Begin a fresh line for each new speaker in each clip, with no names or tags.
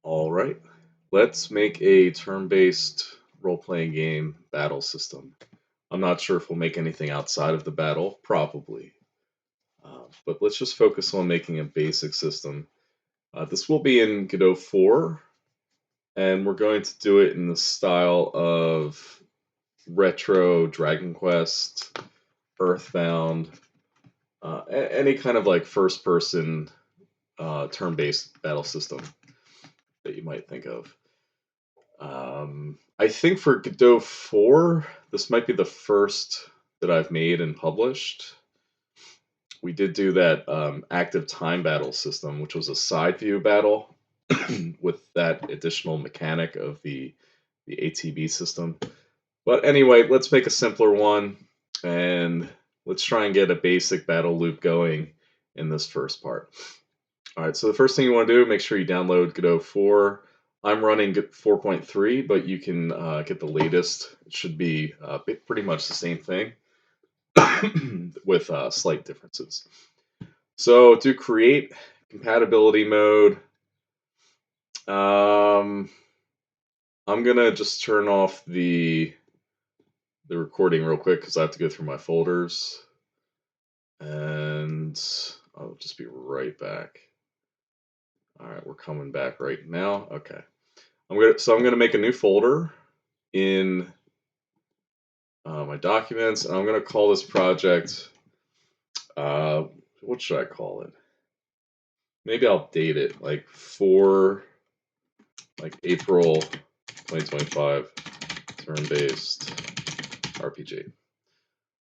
All right, let's make a turn-based role-playing game battle system. I'm not sure if we'll make anything outside of the battle, probably. But let's just focus on making a basic system. This will be in Godot 4, and we're going to do it in the style of retro Dragon Quest, Earthbound, any kind of like first-person turn-based battle system that you might think of. I think for Godot 4, this might be the first that I've made and published. We did do that active time battle system, which was a side view battle with that additional mechanic of the ATB system. But anyway, let's make a simpler one, and let's try and get a basic battle loop going in this first part. All right, so the first thing you want to do, make sure you download Godot 4. I'm running 4.3, but you can get the latest. It should be pretty much the same thing with slight differences. So do create compatibility mode. I'm gonna just turn off the recording real quick because I have to go through my folders, and I'll just be right back. All right, we're coming back right now. Okay. I'm gonna make a new folder in my documents, and I'm gonna call this project. What should I call it? Maybe I'll date it like April 2025 turn-based RPG.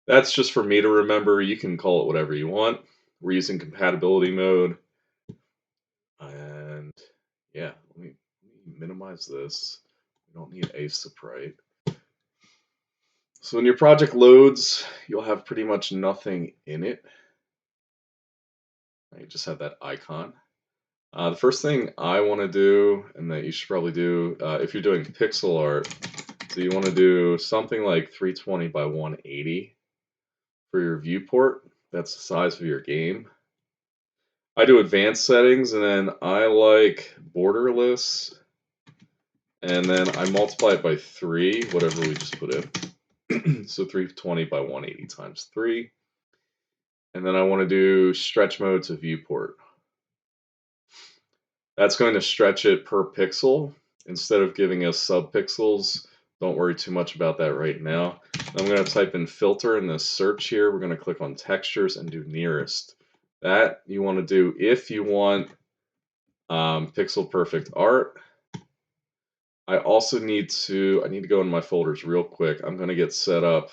That's just for me to remember. You can call it whatever you want. We're using compatibility mode, and yeah, let me minimize this. We don't need a sprite. So when your project loads, you'll have pretty much nothing in it. You just have that icon. The first thing I want to do, and that you should probably do, if you're doing pixel art, so you want to do something like 320 by 180 for your viewport. That's the size of your game. I do advanced settings, and then I like borderless, and then I multiply it by 3, whatever we just put in. So 320 by 180 times 3. And then I want to do stretch mode to viewport. That's going to stretch it per pixel instead of giving us subpixels. Don't worry too much about that right now. I'm going to type in filter in the search here. We're going to click on textures and do nearest. That you want to do if you want pixel perfect art. I also need to go in my folders real quick. I'm going to get set up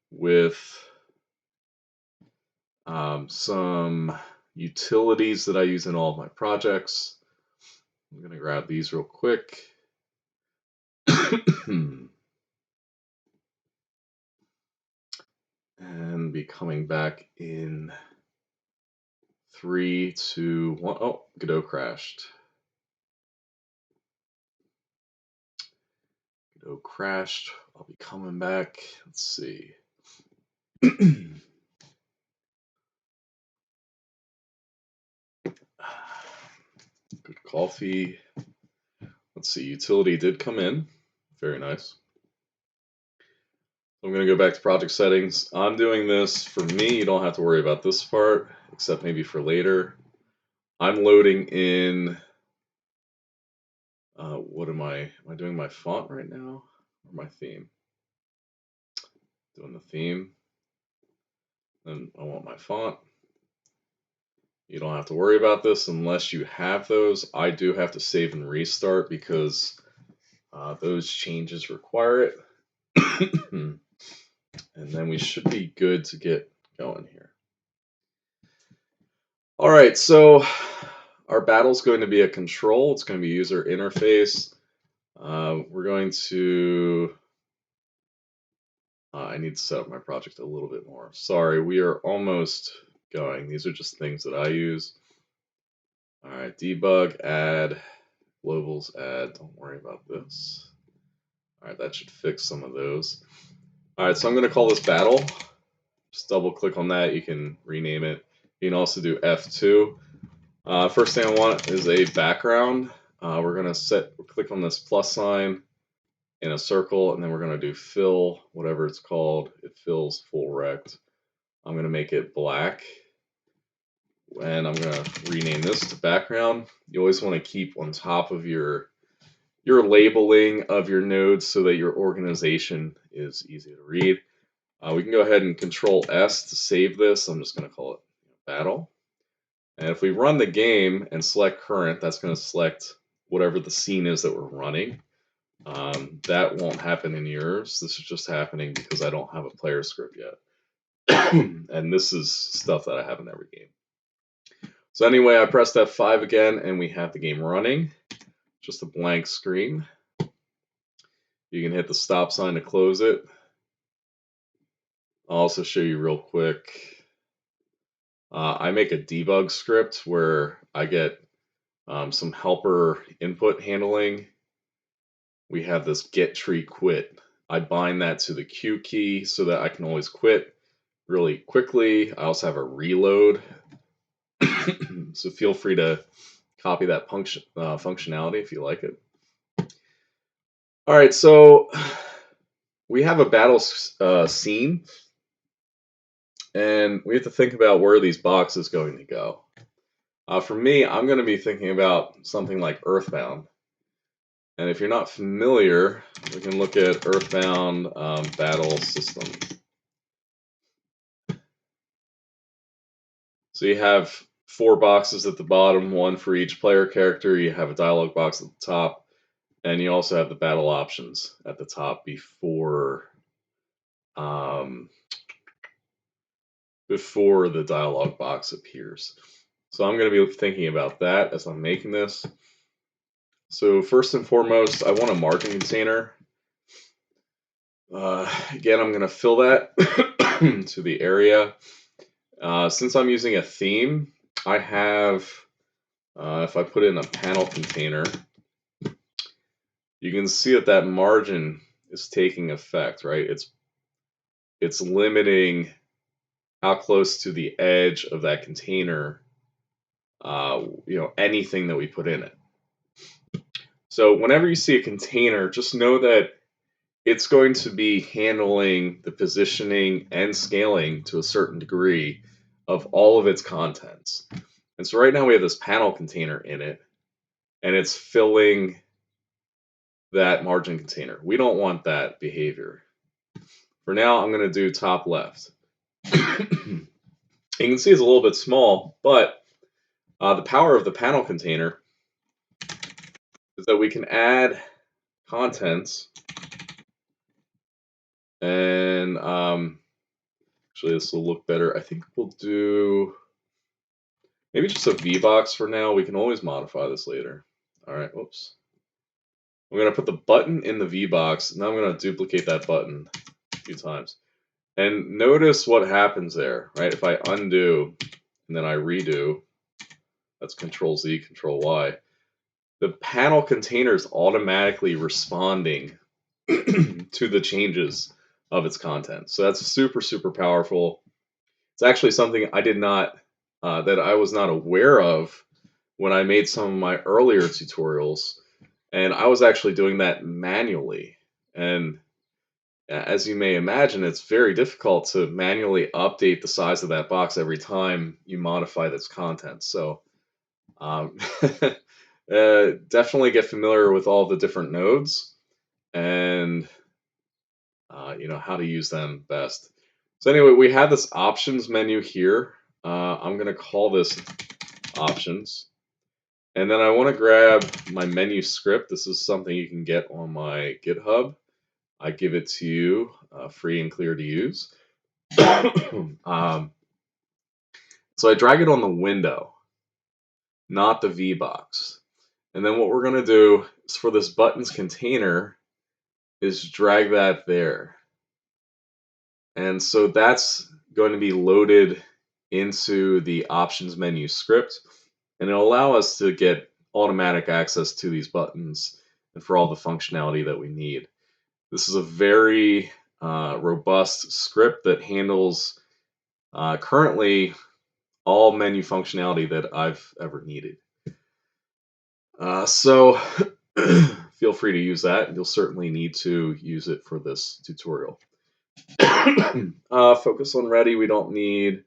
with some utilities that I use in all of my projects. I'm going to grab these real quick. And be coming back in 3, 2, 1. Oh, Godot crashed. Godot crashed. I'll be coming back. Let's see. Good coffee. Let's see. Utility did come in. Very nice. I'm going to go back to project settings. I'm doing this for me. You don't have to worry about this part, except maybe for later. I'm loading in. What am I doing my font right now? Or my theme? Doing the theme. Then I want my font. You don't have to worry about this unless you have those. I do have to save and restart because those changes require it. And then we should be good to get going here. All right, so our battle is going to be a control. It's going to be user interface. We're going to... I need to set up my project a little bit more. Sorry, we are almost going. These are just things that I use. All right, debug, add, globals, add. Don't worry about this. All right, that should fix some of those. All right, so I'm going to call this battle. Just double click on that. You can rename it. You can also do F2. First thing I want is a background. we're going to click on this plus sign in a circle, and then we're going to do fill, whatever it's called. It fills full rect. I'm going to make it black, and I'm going to rename this to background. You always want to keep on top of your labeling of your nodes so that your organization is easy to read. We can go ahead and Control S to save this. I'm just going to call it battle. And if we run the game and select current, that's going to select whatever the scene is that we're running. That won't happen in yours. This is just happening because I don't have a player script yet. And this is stuff that I have in every game. So anyway, I pressed F5 again, and we have the game running. Just a blank screen. You can hit the stop sign to close it. I'll also show you real quick. I make a debug script where I get some helper input handling. We have this get tree quit. I bind that to the Q key so that I can always quit really quickly. I also have a reload. So feel free to copy that functionality if you like it. All right, so we have a battle scene, and we have to think about where these boxes are going to go. For me, I'm going to be thinking about something like Earthbound. And if you're not familiar, we can look at Earthbound battle system. So you have 4 boxes at the bottom, 1 for each player character. You have a dialogue box at the top, and you also have the battle options at the top before the dialogue box appears. So I'm going to be thinking about that as I'm making this. So first and foremost, I want a margin container. Again, I'm going to fill that to the area. Since I'm using a theme, I have, if I put in a panel container, you can see that margin is taking effect, right? It's limiting how close to the edge of that container, anything that we put in it. So whenever you see a container, just know that it's going to be handling the positioning and scaling to a certain degree of all of its contents. And so right now we have this panel container in it, and it's filling that margin container. We don't want that behavior. For now, I'm going to do top left. You can see it's a little bit small, but the power of the panel container is that we can add contents, and actually this will look better. I think we'll do maybe just a VBox for now. We can always modify this later. All right, whoops. I'm going to put the button in the VBox, and now I'm going to duplicate that button a few times. And notice what happens there, right? If I undo and then I redo, that's Control Z, Control Y, the panel container is automatically responding to the changes of its content. So that's super, super powerful. It's actually something I did not, that I was not aware of when I made some of my earlier tutorials. And I was actually doing that manually. And as you may imagine, it's very difficult to manually update the size of that box every time you modify this content. So definitely get familiar with all the different nodes and how to use them best. So anyway, we have this options menu here. I'm going to call this options. And then I want to grab my menu script. This is something you can get on my GitHub. I give it to you free and clear to use. So I drag it on the window, not the VBox. And then what we're going to do is for this buttons container is drag that there. And so that's going to be loaded into the options menu script, and it'll allow us to get automatic access to these buttons and for all the functionality that we need. This is a very robust script that handles currently all menu functionality that I've ever needed. So feel free to use that. You'll certainly need to use it for this tutorial. Focus on ready. We don't need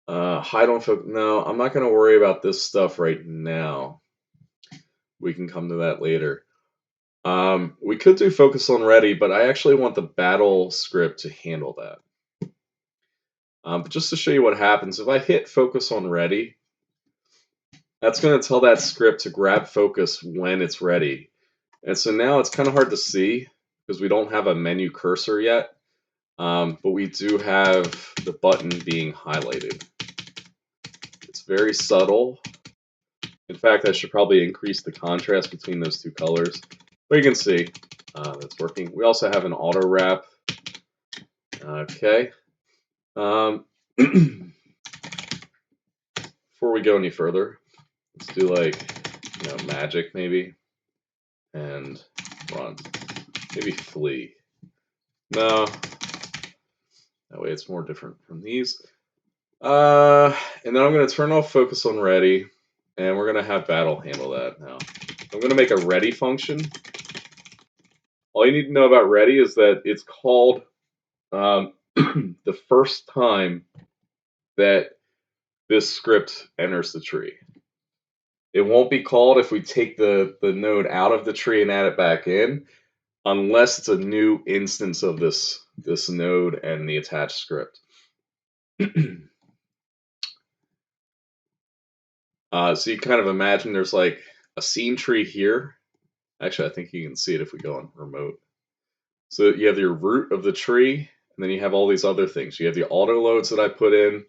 hide on focus. No, I'm not going to worry about this stuff right now. We can come to that later. We could do focus on ready, but I actually want the battle script to handle that. But just to show you what happens, if I hit focus on ready, that's going to tell that script to grab focus when it's ready. And so now it's kind of hard to see because we don't have a menu cursor yet, but we do have the button being highlighted. It's very subtle. In fact, I should probably increase the contrast between those two colors. But you can see that's working. We also have an auto wrap. Okay. Before we go any further, let's do like, magic maybe, and run. Maybe flee. No, that way it's more different from these. And then I'm going to turn off focus on ready, and we're going to have battle handle that now. I'm going to make a ready function. All you need to know about ready is that it's called the first time that this script enters the tree. It won't be called if we take the node out of the tree and add it back in, unless it's a new instance of this node and the attached script. So you kind of imagine there's like a scene tree here. Actually, I think you can see it if we go on remote. So you have your root of the tree, and then you have all these other things. You have the auto loads that I put in.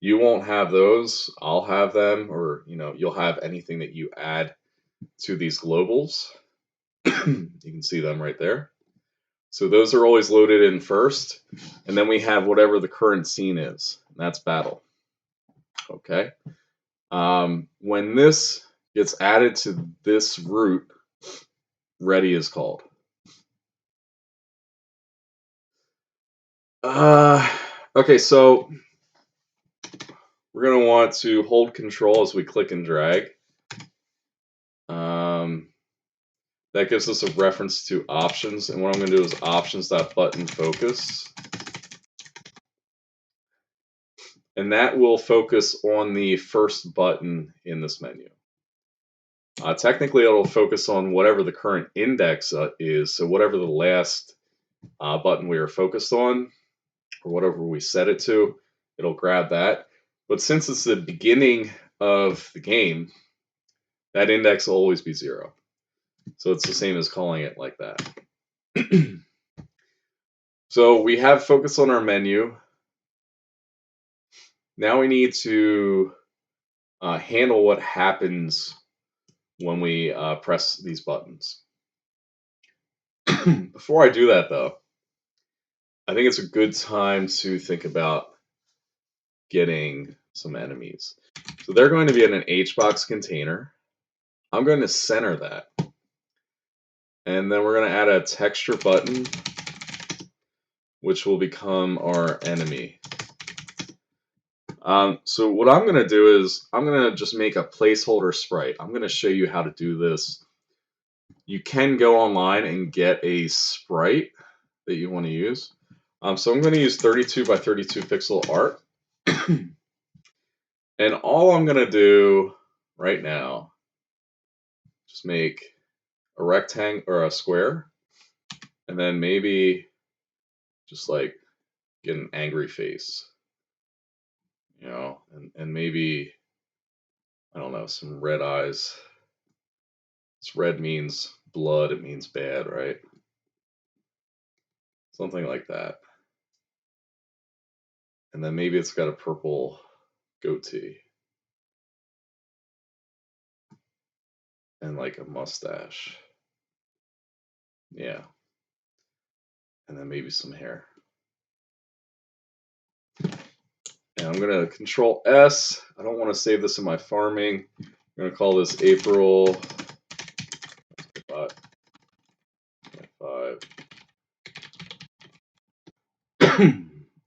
You won't have those. I'll have them, or you'll have anything that you add to these globals. You can see them right there. So those are always loaded in first, and then we have whatever the current scene is, and that's battle. Okay. When this gets added to this root, ready is called. Okay, so we're going to want to hold control as we click and drag. That gives us a reference to options, and what I'm going to do is options.button focus. And that will focus on the first button in this menu. Technically, it'll focus on whatever the current index is, so whatever the last button we are focused on, or whatever we set it to, it'll grab that. But since it's the beginning of the game, that index will always be 0. So it's the same as calling it like that. So we have focus on our menu. Now we need to handle what happens when we press these buttons. Before I do that, though, I think it's a good time to think about getting some enemies. So they're going to be in an HBox container. I'm going to center that. And then we're going to add a texture button, which will become our enemy. So what I'm going to do is I'm going to just make a placeholder sprite. I'm going to show you how to do this. You can go online and get a sprite that you want to use. So I'm going to use 32 by 32 pixel art. And all I'm going to do right now, just make a rectangle or a square, and then maybe just like get an angry face, and maybe, I don't know, some red eyes. This red means blood, it means bad, right? Something like that. And then maybe it's got a purple goatee. And like a mustache. Yeah. And then maybe some hair. And I'm going to Control S. I don't want to save this in my farming. I'm going to call this April 5.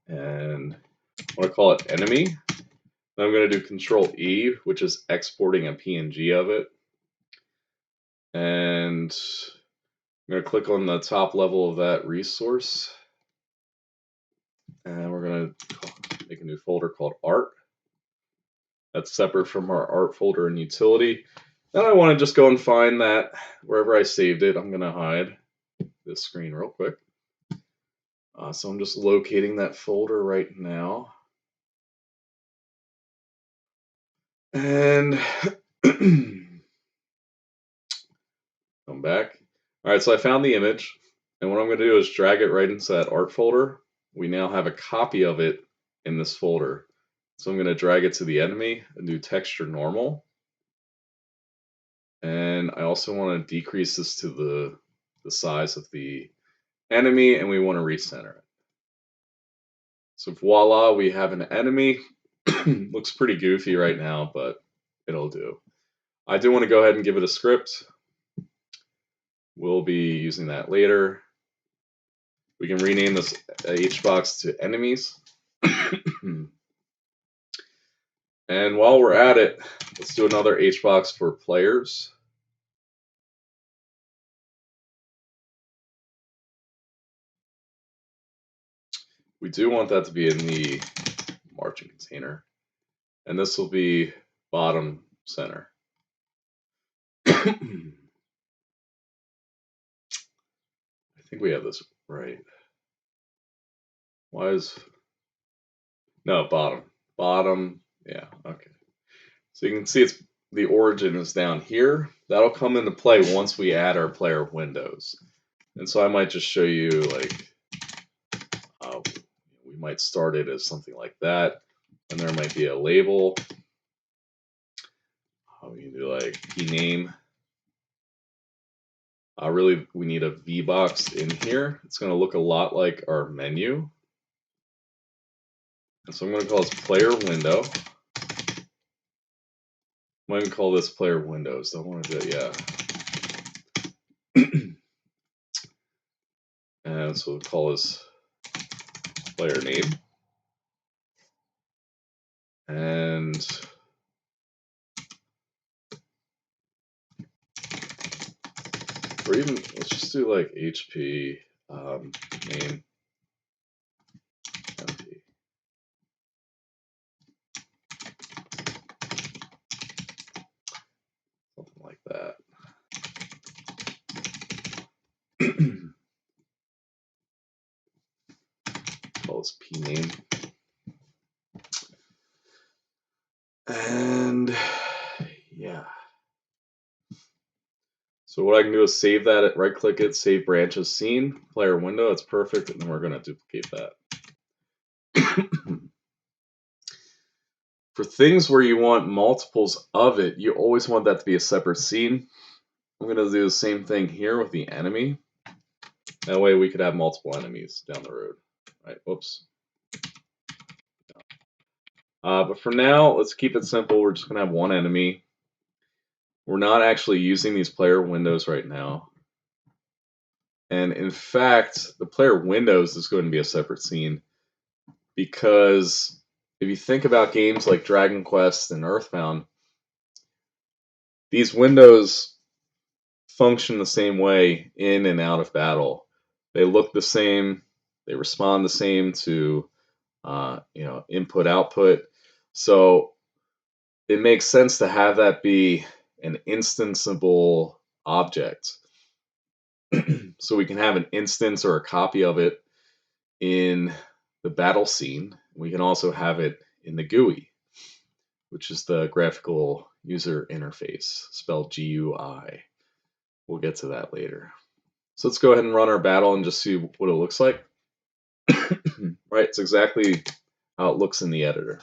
And I want to call it enemy. Then I'm going to do Control E, which is exporting a PNG of it. And I'm going to click on the top level of that resource. And we're going to make a new folder called art. That's separate from our art folder in utility. Then I want to just go and find that wherever I saved it. I'm going to hide this screen real quick. So I'm just locating that folder right now. And come back. All right, so I found the image. And what I'm going to do is drag it right into that art folder. We now have a copy of it in this folder. So I'm going to drag it to the enemy and do texture normal. And I also want to decrease this to the size of the enemy, and we want to recenter it. So voila, we have an enemy. Looks pretty goofy right now, but it'll do. I do want to go ahead and give it a script. We'll be using that later. We can rename this HBox to enemies. And while we're at it, let's do another HBox for players. We do want that to be in the margin container. And this will be bottom center. I think we have this right. Why is... No, bottom. Bottom, yeah, okay. So you can see it's the origin is down here. That'll come into play once we add our player windows. And so I might just show you, like, we might start it as something like that. And there might be a label. We can do like pname. Really, we need a VBox in here. It's going to look a lot like our menu. And so I'm going to call this player window. I'm going to call this player windows. Don't want to do it, yeah. And so we'll call this player name. And or even, let's just do like HP name empty. Something like that. Call this pname. And yeah. So what I can do is save that, right click it, save branches scene, player window, that's perfect, and then we're going to duplicate that. For things where you want multiples of it, you always want that to be a separate scene. I'm going to do the same thing here with the enemy. That way we could have multiple enemies down the road. All right, whoops. But for now, let's keep it simple. We're just going to have one enemy. We're not actually using these player windows right now. And in fact, the player windows is going to be a separate scene, because if you think about games like Dragon Quest and Earthbound, these windows function the same way in and out of battle. They look the same. They respond the same to input output. So it makes sense to have that be an instanceable object. So we can have an instance or a copy of it in the battle scene. We can also have it in the GUI, which is the graphical user interface, spelled GUI. We'll get to that later. So let's go ahead and run our battle and just see what it looks like. Right, it's exactly how it looks in the editor.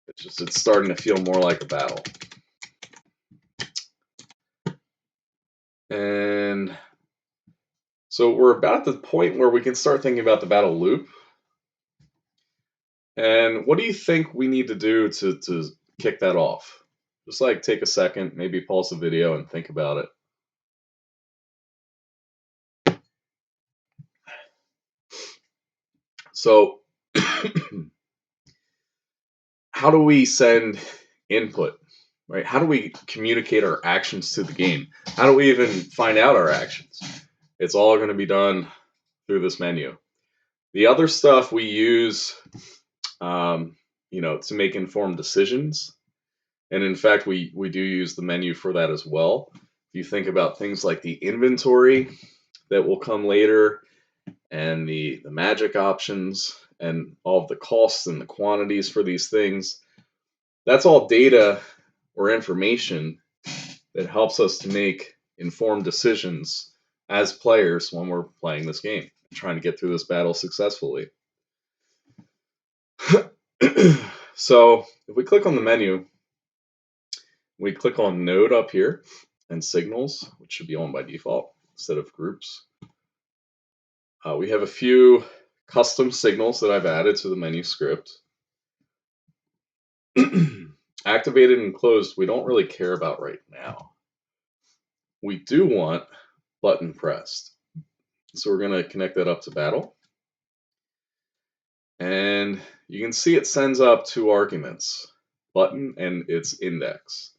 It's starting to feel more like a battle. And so we're about at the point where we can start thinking about the battle loop. And what do you think we need to do to kick that off? Just like take a second, maybe pause the video and think about it. So how do we send input? right? How do we communicate our actions to the game? How do we even find out our actions? It's all going to be done through this menu. The other stuff we use, to make informed decisions. And in fact, we do use the menu for that as well. If you think about things like the inventory that will come later, and the magic options, and all of the costs and the quantities for these things, that's all data or information that helps us to make informed decisions as players when we're playing this game, trying to get through this battle successfully. So if we click on the menu, we click on Node up here and Signals, which should be on by default instead of Groups. We have a few custom signals that I've added to the menu script. Activated and closed, we don't really care about right now. We do want button pressed. So we're going to connect that up to battle. And you can see it sends up two arguments, button and its index.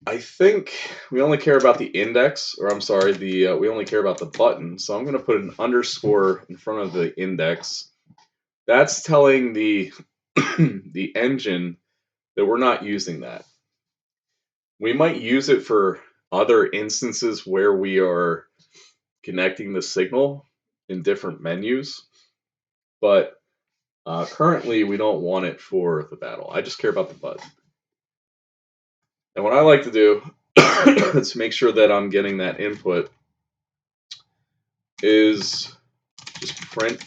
I think we only care about the index, or I'm sorry, we only care about the button. So I'm going to put an underscore in front of the index. That's telling the the engine that we're not using that. We might use it for other instances where we are connecting the signal in different menus, but currently we don't want it for the battle. I just care about the button. And what I like to do to make sure that I'm getting that input is just print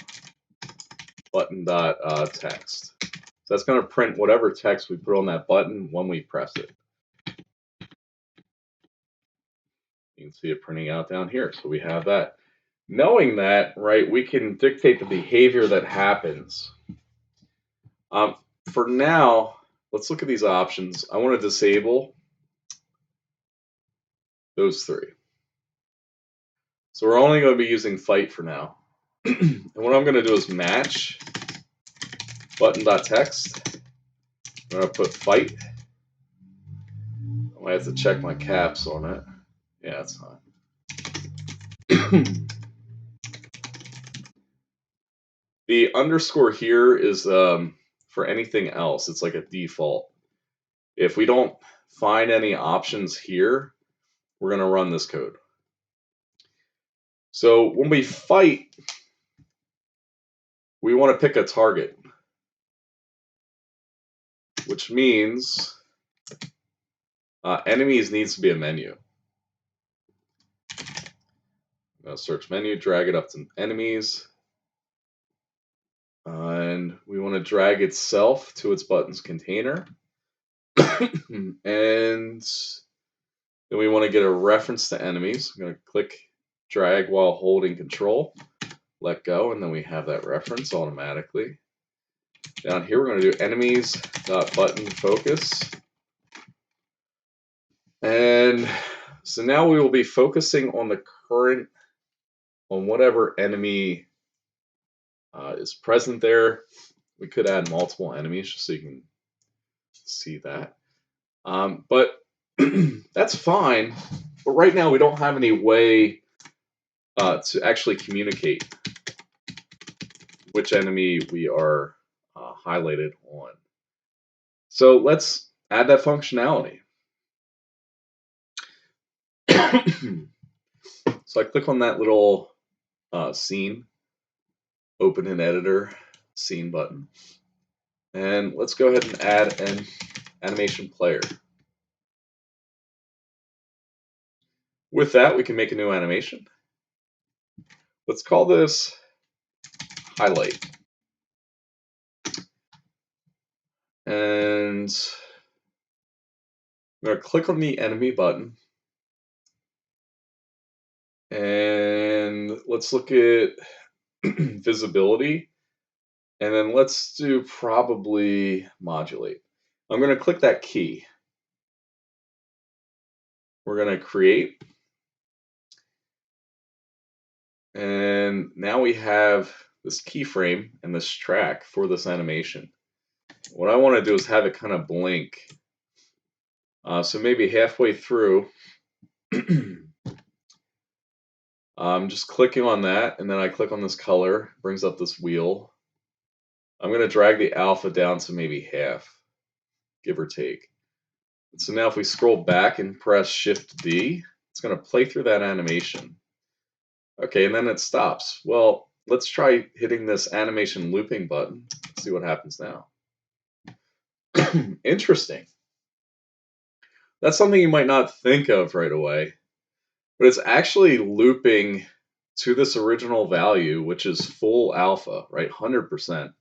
button.text. So that's going to print whatever text we put on that button when we press it. You can see it printing out down here. So we have that. Knowing that, right, we can dictate the behavior that happens. For now, let's look at these options. I want to disable those three. So we're only going to be using fight for now. And what I'm going to do is match button.text. I'm going to put fight. I have to check my caps on it. Yeah, that's fine. The underscore here is for anything else. It's like a default. If we don't find any options here, we're going to run this code. So when we fight, we want to pick a target, which means enemies needs to be a menu. I'm going to search menu, drag it up to enemies, and we want to drag itself to its buttons container. And then we want to get a reference to enemies. I'm going to click drag while holding control, let go, and then we have that reference automatically. Down here, we're going to do enemies.button focus. And so now we will be focusing on the current, on whatever enemy is present there. We could add multiple enemies just so you can see that. But that's fine. But right now we don't have any way to actually communicate which enemy we are highlighted on. So let's add that functionality. So I click on that little scene, open an editor scene button. And let's go ahead and add an animation player. With that, we can make a new animation. Let's call this highlight. And I'm going to click on the enemy button. And let's look at visibility. And then let's do probably modulate. I'm going to click that key. We're going to create. And now we have this keyframe and this track for this animation. What I want to do is have it kind of blink So maybe halfway through, I'm just clicking on that, and then I click on this color, brings up this wheel. I'm going to drag the alpha down to maybe half, give or take. So now if we scroll back and press Shift D, it's going to play through that animation. Okay, and then it stops. Well, let's try hitting this animation looping button. Let's see what happens now. Interesting. That's something you might not think of right away, but it's actually looping to this original value, which is full alpha, right? 100%.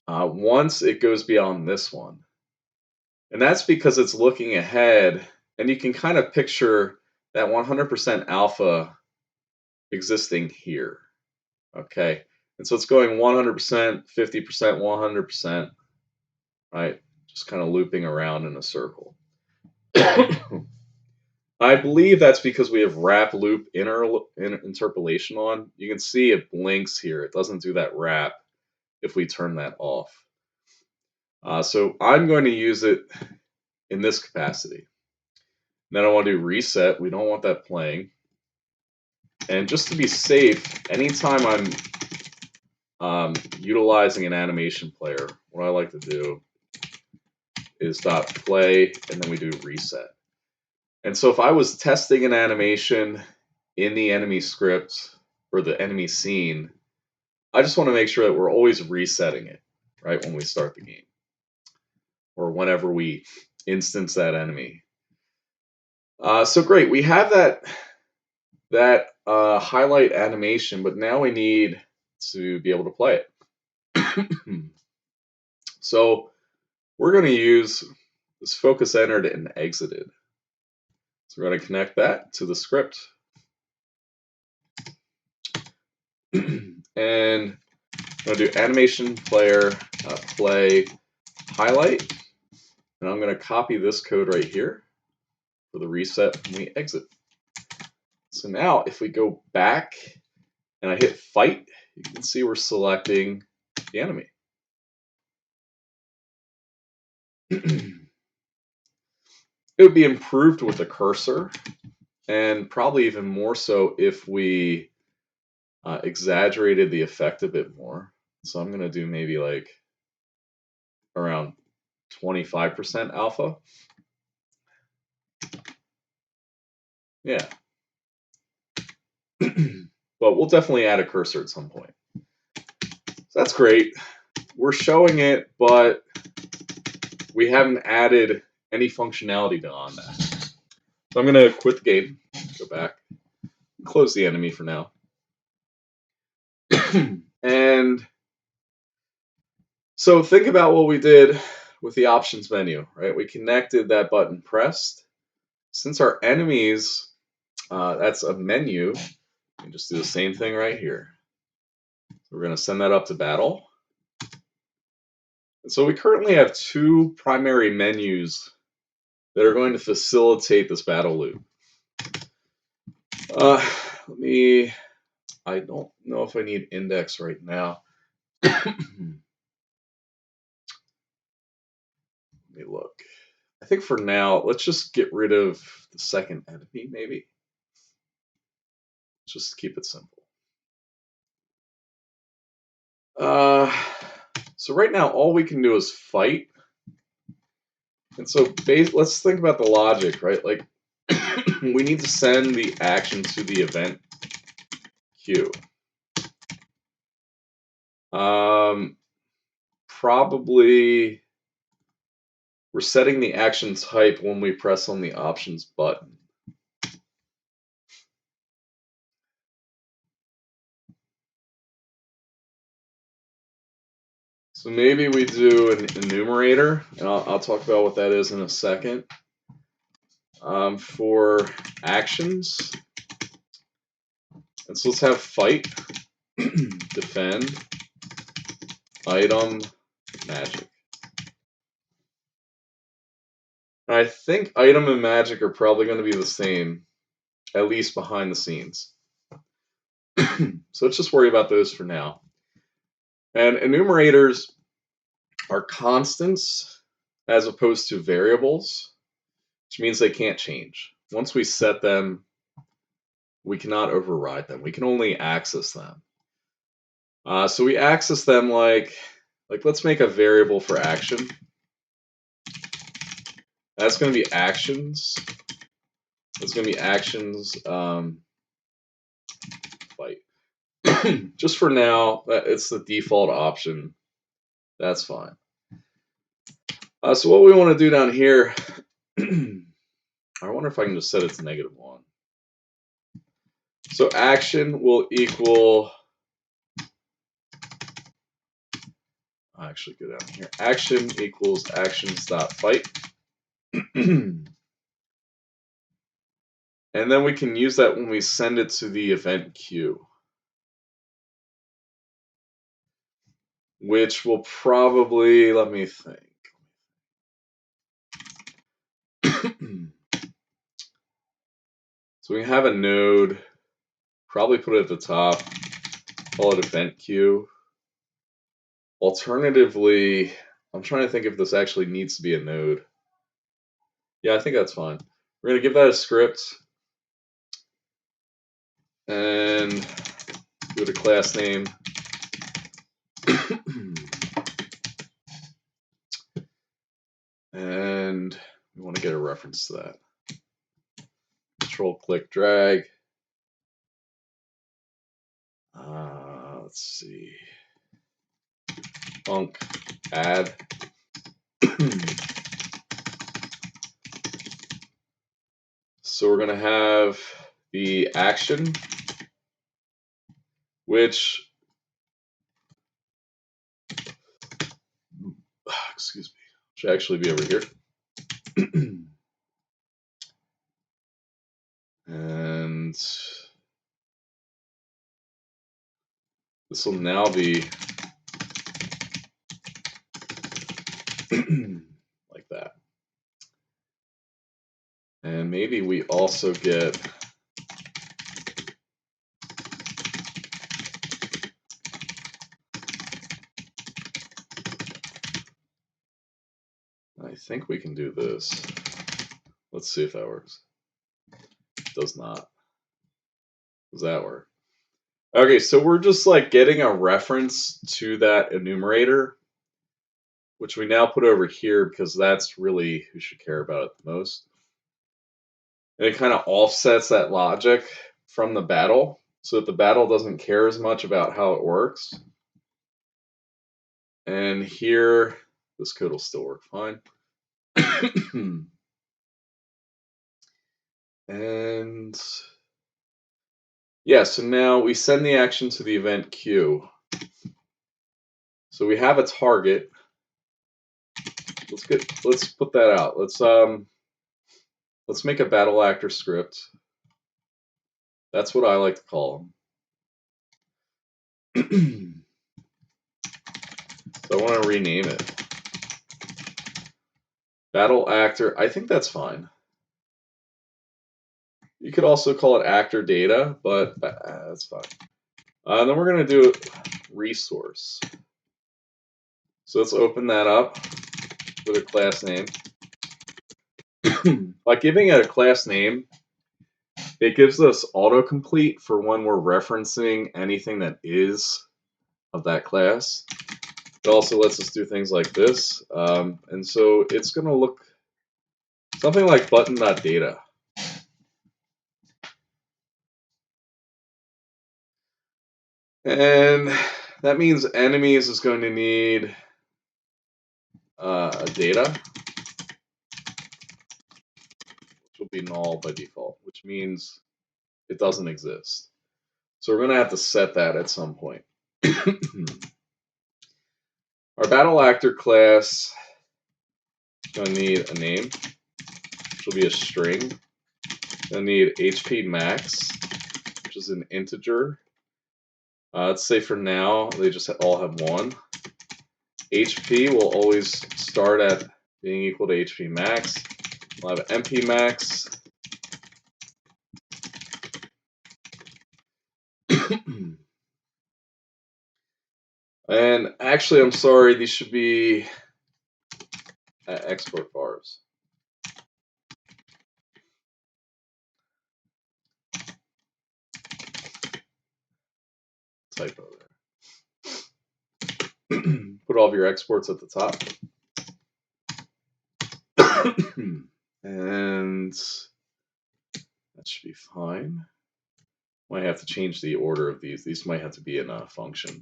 Once it goes beyond this one. And that's because it's looking ahead, and you can kind of picture that 100% alpha existing here. Okay, and so it's going 100%, 50%, 100%, right? Just kind of looping around in a circle. I believe that's because we have wrap loop interpolation on. You can see it blinks here. It doesn't do that wrap if we turn that off. So I'm going to use it in this capacity. Then I want to do reset. We don't want that playing. And just to be safe, anytime I'm utilizing an animation player, what I like to do is .play, and then we do reset. And so if I was testing an animation in the enemy script or the enemy scene, I just want to make sure that we're always resetting it, right, when we start the game or whenever we instance that enemy. So great, we have that highlight animation, but now we need to be able to play it. So we're going to use this focus entered and exited. So we're going to connect that to the script. And I'm going to do animation player play highlight. And I'm going to copy this code right here for the reset when we exit. So now if we go back and I hit fight, you can see we're selecting the enemy. It would be improved with a cursor, and probably even more so if we exaggerated the effect a bit more. So I'm going to do maybe like around 25% alpha. Yeah. But we'll definitely add a cursor at some point. So that's great. We're showing it, but we haven't added any functionality beyond that. So I'm going to quit the game, go back, close the enemy for now. And so think about what we did with the options menu, right? We connected that button pressed. Since our enemies, that's a menu, we can just do the same thing right here. So we're going to send that up to battle. And so we currently have two primary menus that are going to facilitate this battle loop. I don't know if I need index right now. Let me look. I think for now, let's just get rid of the second enemy, maybe. Just keep it simple. So right now, all we can do is fight. And so let's think about the logic, right? Like, we need to send the action to the event queue. Probably we're setting the action type when we press on the options button. So maybe we do an enumerator, and I'll talk about what that is in a second. For actions, and so let's have fight, defend, item, magic. And I think item and magic are probably going to be the same, at least behind the scenes. So let's just worry about those for now. And enumerators are constants as opposed to variables. which means they can't change. Once we set them, we cannot override them. We can only access them. So we access them like let's make a variable for action. That's going to be actions. That's going to be actions fight. Just for now, it's the default option. That's fine. So what we want to do down here, I wonder if I can just set it to -1. So action will equal, I'll actually go down here. Action equals actions.fight. And then we can use that when we send it to the event queue, which will probably, let me think. So we have a node, probably put it at the top, call it event queue. Alternatively, I'm trying to think if this actually needs to be a node. Yeah, I think that's fine. We're going to give that a script and give it a class name. And we want to get a reference to that. Control click drag. Let's see. Func add. So we're going to have the action, which, excuse me, should actually be over here. And this will now be like that. And maybe we also get I think we can do this. Let's see if that works. It does not. Does that work? Okay, so we're just like getting a reference to that enumerator, which we now put over here because that's really who should care about it the most. And it kind of offsets that logic from the battle so that the battle doesn't care as much about how it works. And here, this code will still work fine. And yeah, so now we send the action to the event queue. So we have a target. Let's put that out. Let's make a battle actor script. That's what I like to call them. So I want to rename it. Battle actor, I think that's fine. You could also call it actor data, but that's fine. And then we're going to do resource. So let's open that up with a class name. By giving it a class name, it gives us autocomplete for when we're referencing anything that is of that class. It also lets us do things like this. And so it's going to look something like button.data. And that means enemies is going to need a data, which will be null by default, which means it doesn't exist. So we're going to have to set that at some point. Our battle actor class is going to need a name, which will be a string. It's going to need HP max, which is an integer. Let's say for now they just all have 1. HP will always start at being equal to HP max. We'll have MP max. And actually, I'm sorry, these should be export bars. typo there. Put all of your exports at the top. And that should be fine. Might have to change the order of these. These might have to be in a function.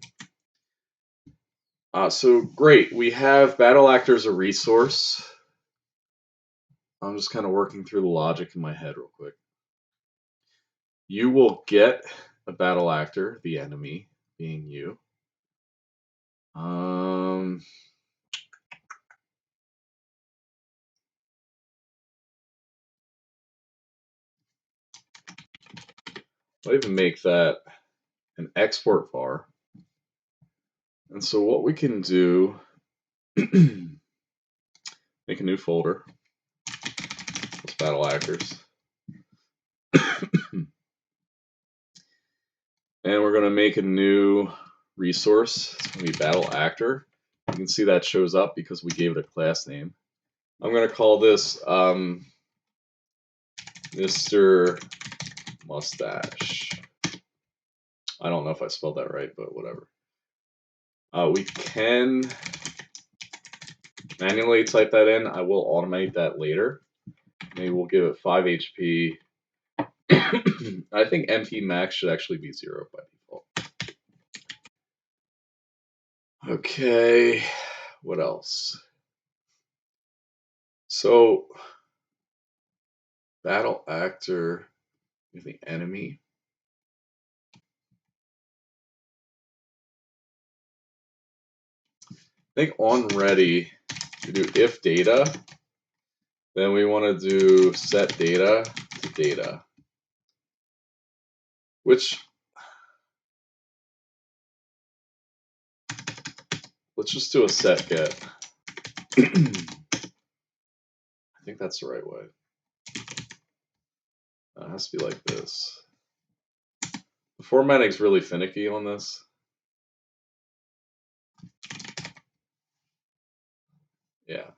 So great, we have battle actor as a resource. I'm just kind of working through the logic in my head real quick. You will get a battle actor, the enemy being you. I'll even make that an export var. And so what we can do, make a new folder. It's battle actors. And we're going to make a new resource. It's going to be battle actor. You can see that shows up because we gave it a class name. I'm going to call this Mr. Mustache. I don't know if I spelled that right, but whatever. We can manually type that in. I will automate that later. Maybe we'll give it 5 HP. I think MP max should actually be 0 by default. Okay, what else? So, battle actor is the enemy. I think on ready, we do if data, then we want to do set data to data, which let's just do a set get. I think that's the right way. It has to be like this. The formatting's really finicky on this. Yeah.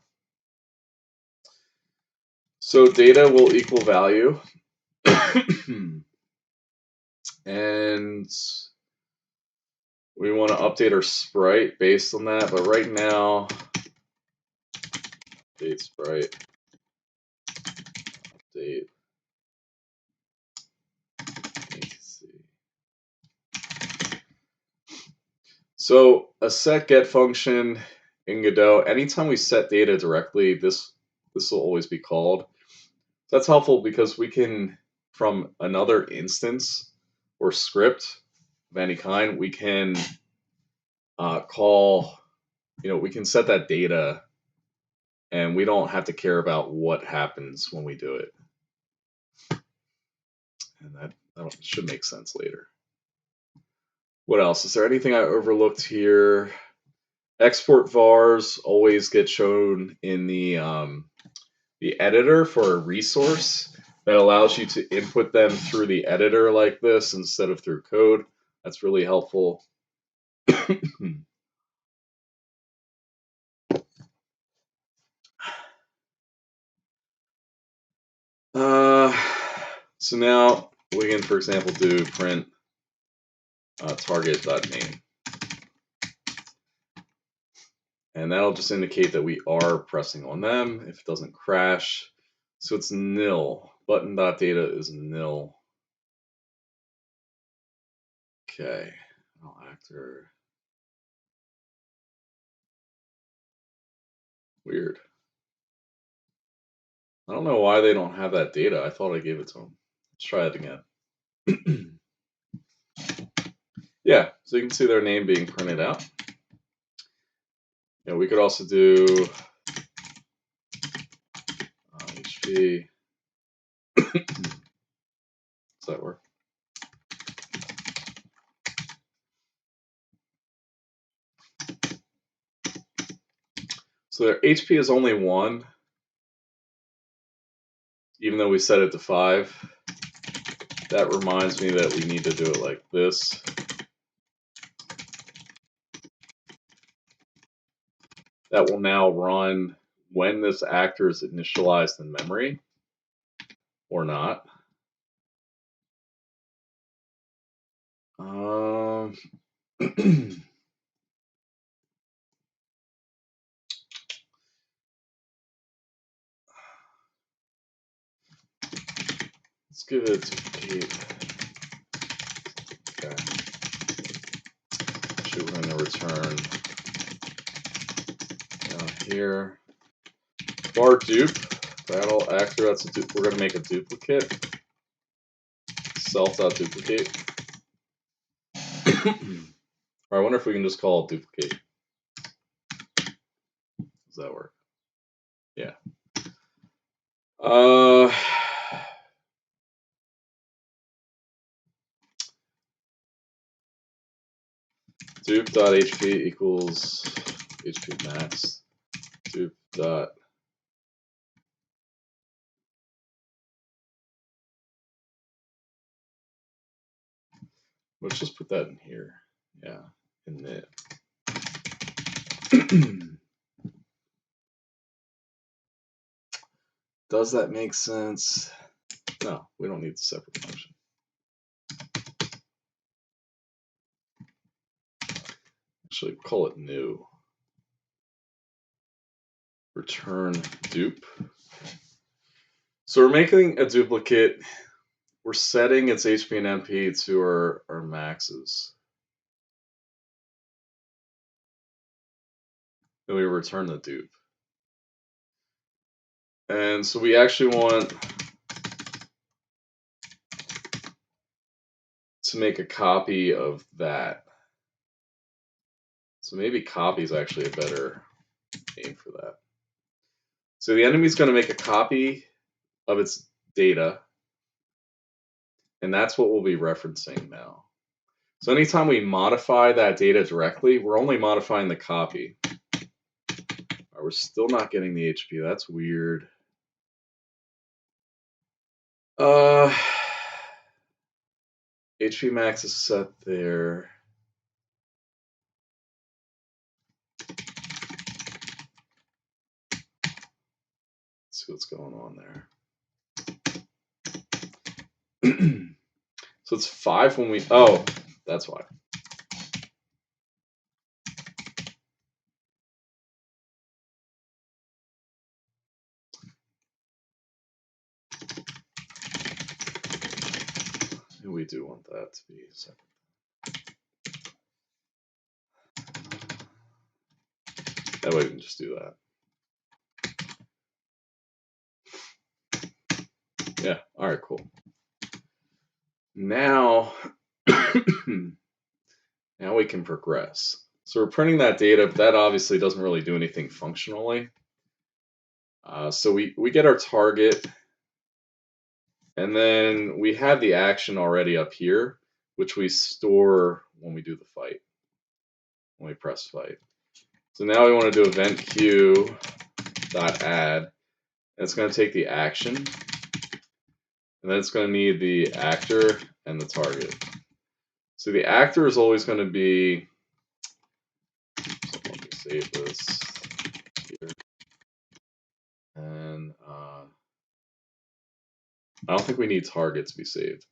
So data will equal value. And we want to update our sprite based on that, but right now, update sprite, update. Let's see. So a set get function in Godot, anytime we set data directly, this will always be called. That's helpful because we can, from another instance or script of any kind, we can call, we can set that data and we don't have to care about what happens when we do it. And that should make sense later. What else? Is there anything I overlooked here? Export vars always get shown in the editor for a resource that allows you to input them through the editor like this instead of through code. That's really helpful. So now we can, for example, do print target.name. And that'll just indicate that we are pressing on them if it doesn't crash. So it's nil. Button.data is nil. Okay. Actor. Weird. I don't know why they don't have that data. I thought I gave it to them. Let's try it again. Yeah, so you can see their name being printed out. We could also do HP. Does that work? So their HP is only 1, even though we set it to 5. That reminds me that we need to do it like this. That will now run when this actor is initialized in memory or not. Let's give it a duplicate. Okay. Actually, we're going to return down here. Bar dupe, battle actor, that's a we're going to make a duplicate. Self.duplicate. Or I wonder if we can just call it duplicate. Does that work? Yeah. Dupe.hp equals hp max. Dupe dot. Let's just put that in here. Yeah, in it. Does that make sense? No, we don't need the separate function. Actually, call it new. Return dupe. So we're making a duplicate. We're setting its HP and MP to our maxes. Then we return the dupe. And so we actually want to make a copy of that. So maybe copy is actually a better name for that. So the enemy's going to make a copy of its data, and that's what we'll be referencing now. So anytime we modify that data directly, we're only modifying the copy. We're still not getting the HP. That's weird. HP max is set there. Let's see what's going on there. So it's 5 when we... Oh, that's why. We do want that to be separate. That way we can just do that. Yeah, all right, cool. Now, now we can progress. So we're printing that data, but that obviously doesn't really do anything functionally. So we get our target, and then we have the action already up here, which we store when we do the fight, when we press fight. So now we want to do event queue.add, and it's going to take the action, and then it's going to need the actor and the target. So the actor is always going to be, so let me save this here. And I don't think we need target to be saved,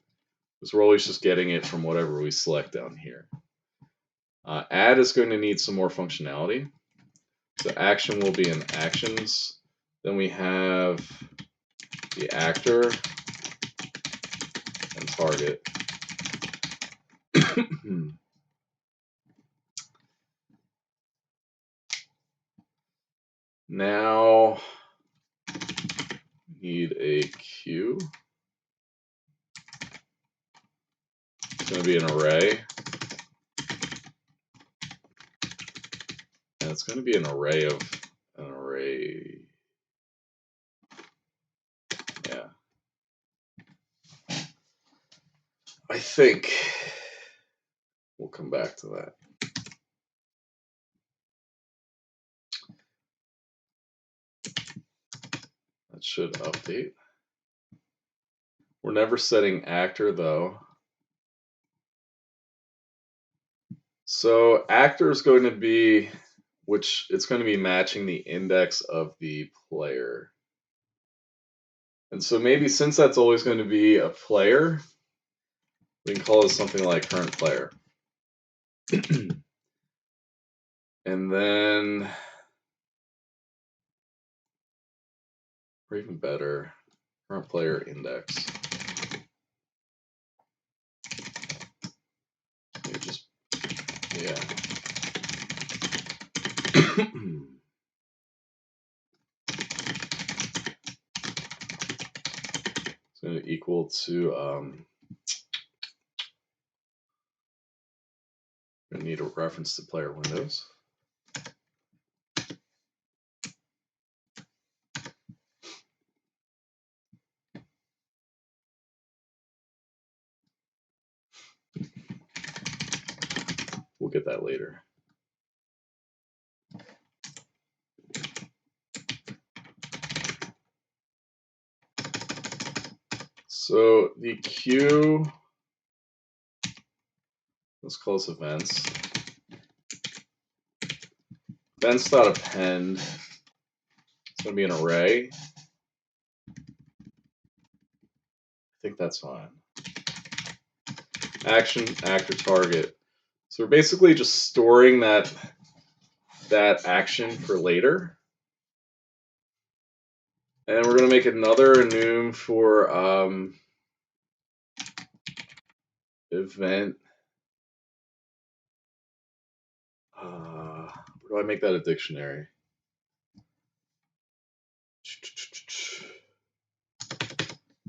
because we're always just getting it from whatever we select down here. Add is going to need some more functionality. So action will be in actions. Then we have the actor and target. Now need a queue. It's going to be an array. And it's going to be an array of an array. Yeah. I think we'll come back to that. That should update. We're never setting actor though. So actor is going to be, which it's going to be matching the index of the player. And so maybe since that's always going to be a player, we can call this something like current player. And then, or even better, current player index. Just, yeah. It's going to equal to, going to need a reference to player windows. We'll get that later. So the queue, let's call this events. Events.append, it's going to be an array. I think that's fine. Action, actor, target. So we're basically just storing that action for later. And we're going to make another enum for event. Where do I make that a dictionary?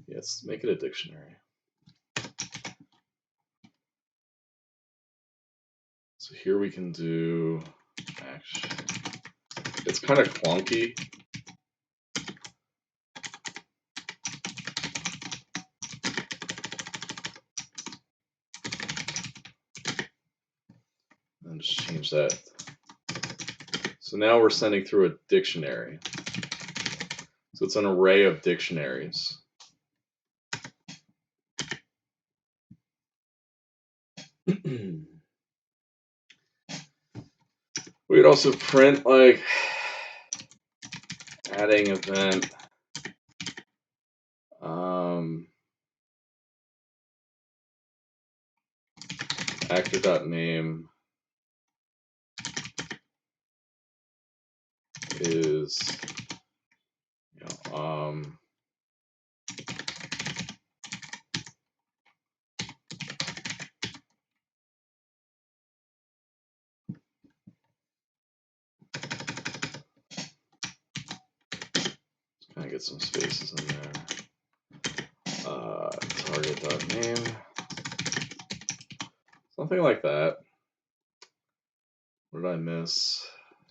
Yes, make it a dictionary. So here we can do action. It's kind of clunky. And just change that. So now we're sending through a dictionary. So it's an array of dictionaries. We'd also print like adding event. Actor.name is, kind of get some spaces in there. Target.name, something like that. What did I miss?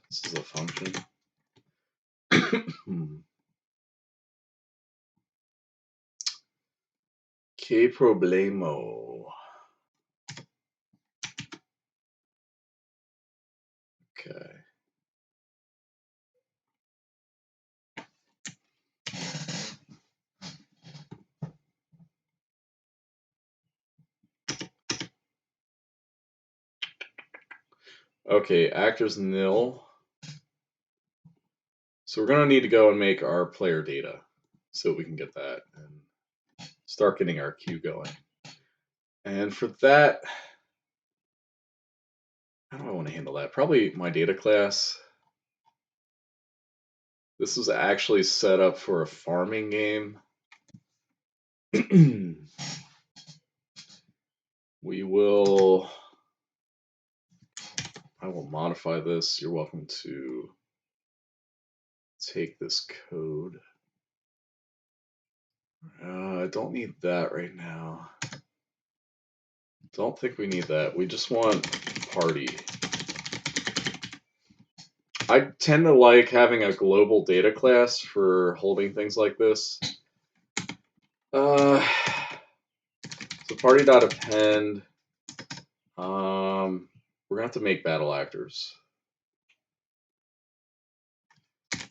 This is a function. Que problemo. Okay. Okay, actors nil. So we're going to need to go and make our player data so we can get that and start getting our queue going. And for that, how do I want to handle that? Probably my data class. This was actually set up for a farming game. I will modify this. You're welcome to take this code. I don't need that right now. Don't think we need that. We just want party. I tend to like having a global data class for holding things like this. So party.append. We're gonna have to make battle actors.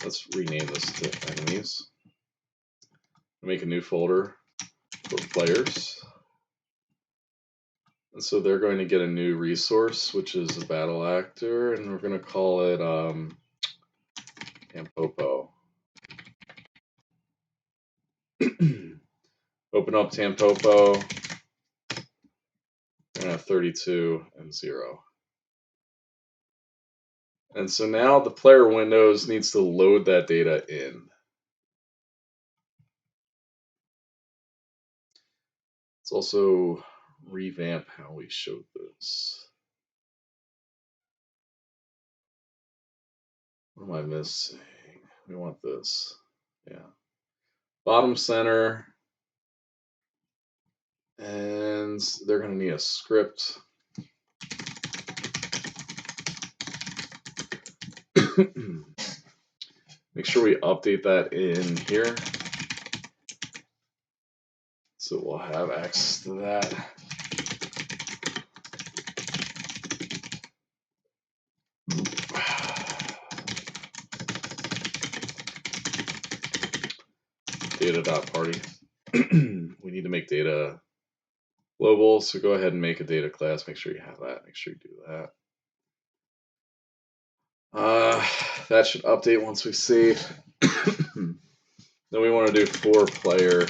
Let's rename this to enemies. Make a new folder for players. And so they're going to get a new resource, which is a battle actor, and we're going to call it Tampopo. Open up Tampopo. We're going to have 32 and 0. And so now the player windows needs to load that data in. Let's also revamp how we showed this. What am I missing? We want this. Yeah. Bottom center. And they're going to need a script. Make sure we update that in here. So we'll have access to that. Data.party. We need to make data global, so go ahead and make a data class. Make sure you have that. Make sure you do that. That should update once we save. Then we want to do 4-player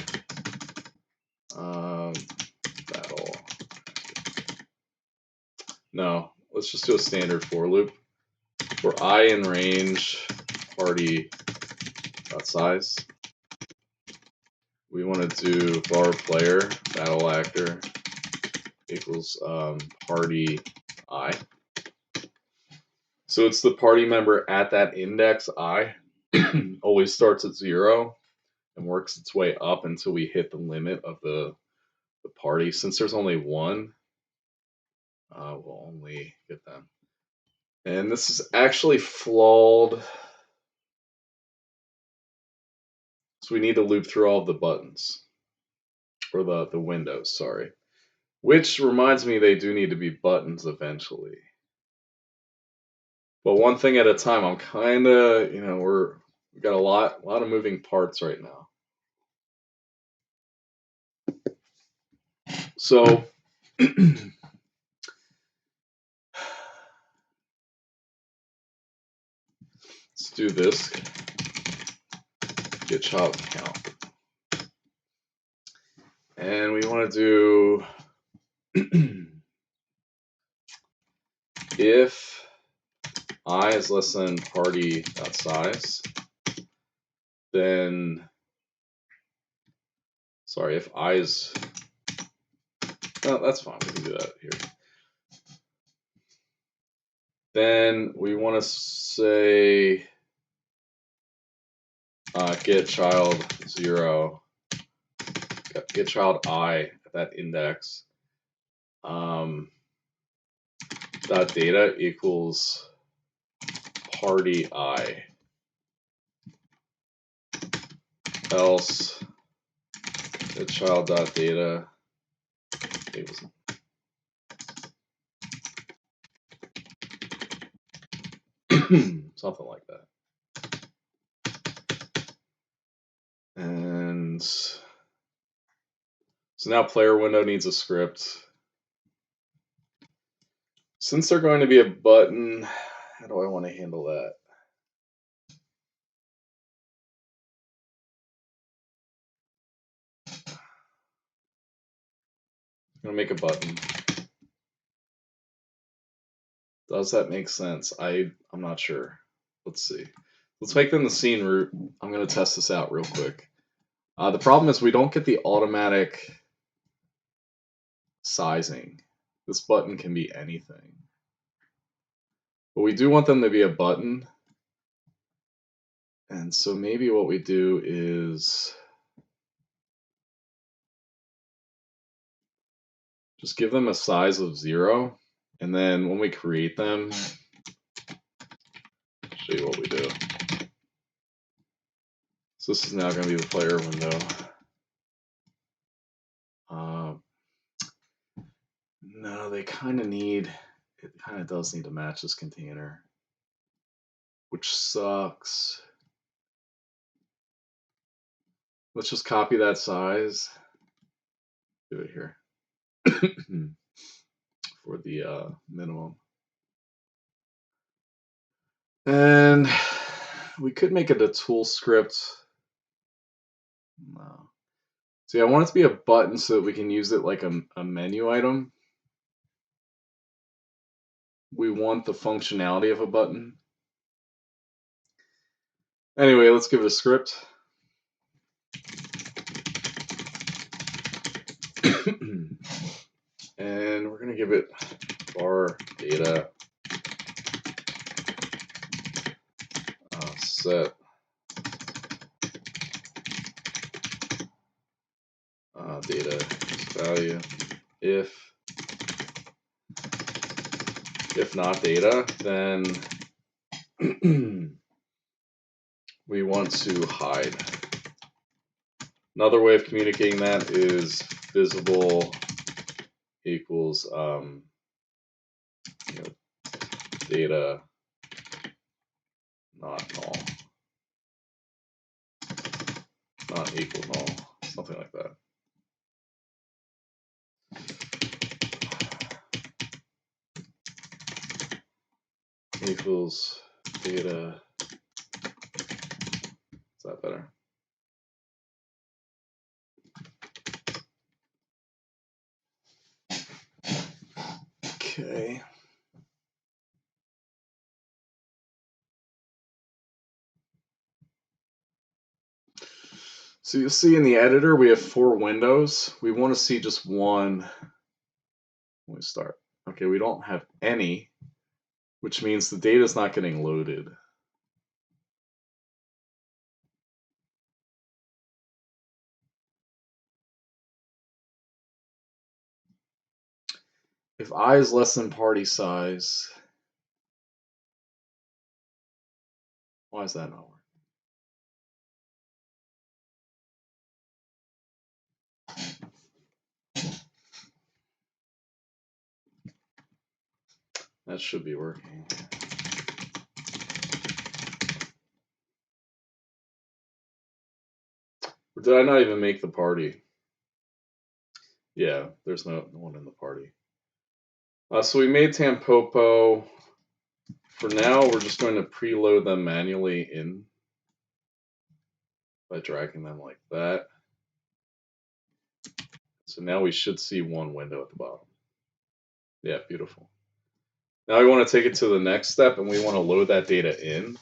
battle. No, let's just do a standard for loop. For I in range party size. We want to do var player battle actor equals party I. So it's the party member at that index I. Always starts at 0 and works its way up until we hit the limit of the party. Since there's only one, we'll only get them. And this is actually flawed. So we need to loop through all of the buttons. Or the windows, sorry. Which reminds me they do need to be buttons eventually. But one thing at a time. I'm kind of, we've got a lot of moving parts right now. So let's do this. Get child count. And we want to do if I is less than party.size, then sorry, if I is that's fine, we can do that here. Then we want to say get child 0, get child I at that index. Dot data equals party I. Else get child dot data equals something like that. And so now player window needs a script. Since they're going to be a button, how do I want to handle that? I'm going to make a button. Does that make sense? I'm not sure. Let's see. Let's make them the scene root. I'm going to test this out real quick. The problem is we don't get the automatic sizing. This button can be anything. But we do want them to be a button. And so maybe what we do is just give them a size of 0. And then when we create them, I'll show you what we do. So this is now going to be the player window. No, they kind of does need to match this container, which sucks. Let's just copy that size. Do it here for the minimum. And we could make it a tool script. No. See, I want it to be a button so that we can use it like a menu item. We want the functionality of a button. Anyway, let's give it a script. And we're going to give it var data set data value. If not data, then we want to hide. Another way of communicating that is visible equals data not null, not equal null, something like that. Equals data. Is that better? Okay. So you'll see in the editor we have 4 windows. We want to see just one when we start. Okay, we don't have any, which means the data is not getting loaded. If I is less than party size, why is that not working? That should be working. Or did I not even make the party? Yeah, there's no one in the party. So we made Tampopo. For now, we're just going to preload them manually in by dragging them like that. So now we should see one window at the bottom. Yeah, beautiful. Now we want to take it to the next step, and we want to load that data in.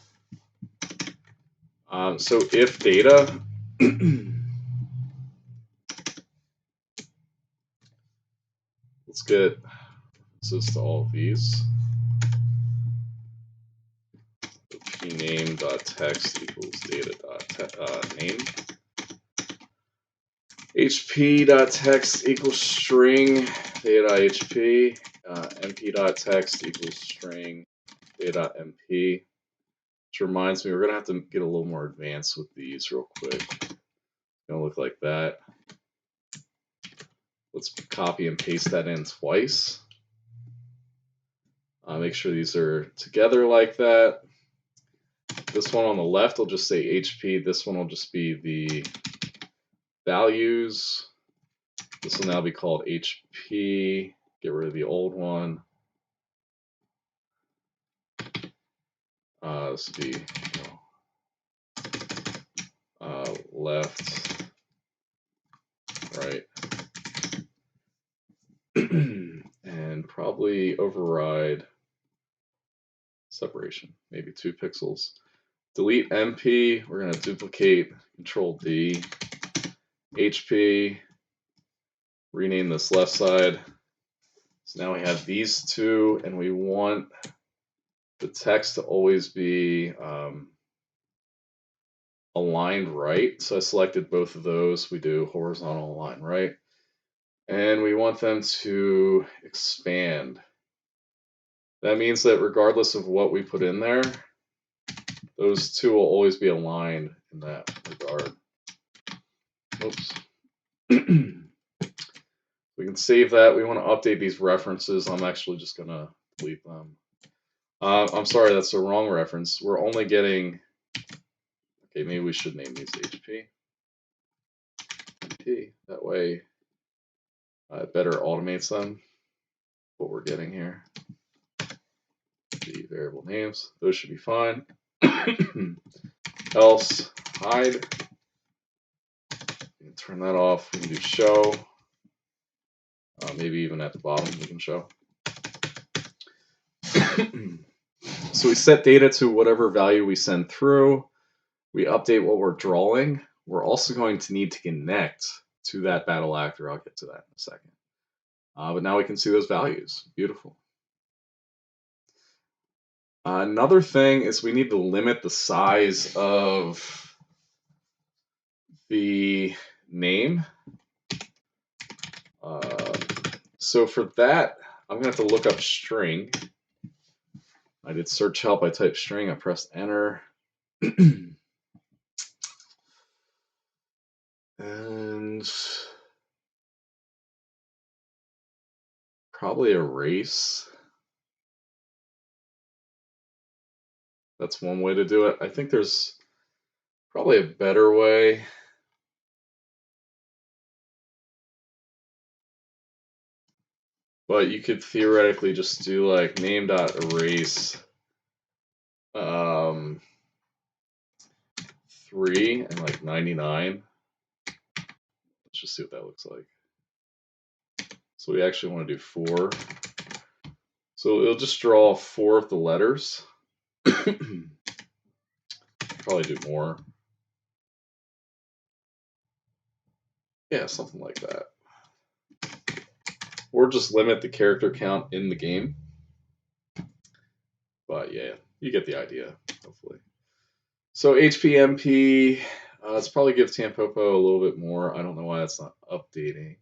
So if data, let's get references to all of these. Pname.text equals data.name. hp.text equals string data.hp. mp.text equals string data.mp. Which reminds me, we're going to have to get a little more advanced with these real quick. It's going to look like that. Let's copy and paste that in twice. Make sure these are together like that. This one on the left will just say HP. This one will just be the values. This will now be called HP. Get rid of the old one. This will be left, right, and probably override separation, maybe 2 pixels. Delete MP, we're going to duplicate Control D, HP, rename this left side. So now we have these 2, and we want the text to always be aligned right. So I selected both of those. We do horizontal align right. And we want them to expand. That means that regardless of what we put in there, those 2 will always be aligned in that regard. Oops. We can save that. We want to update these references. I'm actually just going to delete them. I'm sorry, that's the wrong reference. We're only getting... Okay, maybe we should name these HP. MP. That way it better automates them. What we're getting here. The variable names. Those should be fine. Else, hide. We can turn that off. We can do show. Maybe even at the bottom we can show. So we set data to whatever value we send through. we update what we're drawing, we're also going to need to connect to that battle actor. I'll get to that in a second. But now we can see those values. Beautiful. Another thing is we need to limit the size of the name. So for that, I'm going to have to look up string. I did search help, I typed string, I pressed enter. And probably erase. That's one way to do it. I think there's probably a better way. But you could theoretically just do like name.erase 3 and like 99. Let's just see what that looks like. So we actually want to do 4. So it'll just draw 4 of the letters. Probably do more. Yeah, something like that. Or just limit the character count in the game. But yeah, you get the idea, hopefully. So HPMP, let's probably give Tampopo a little bit more. I don't know why that's not updating.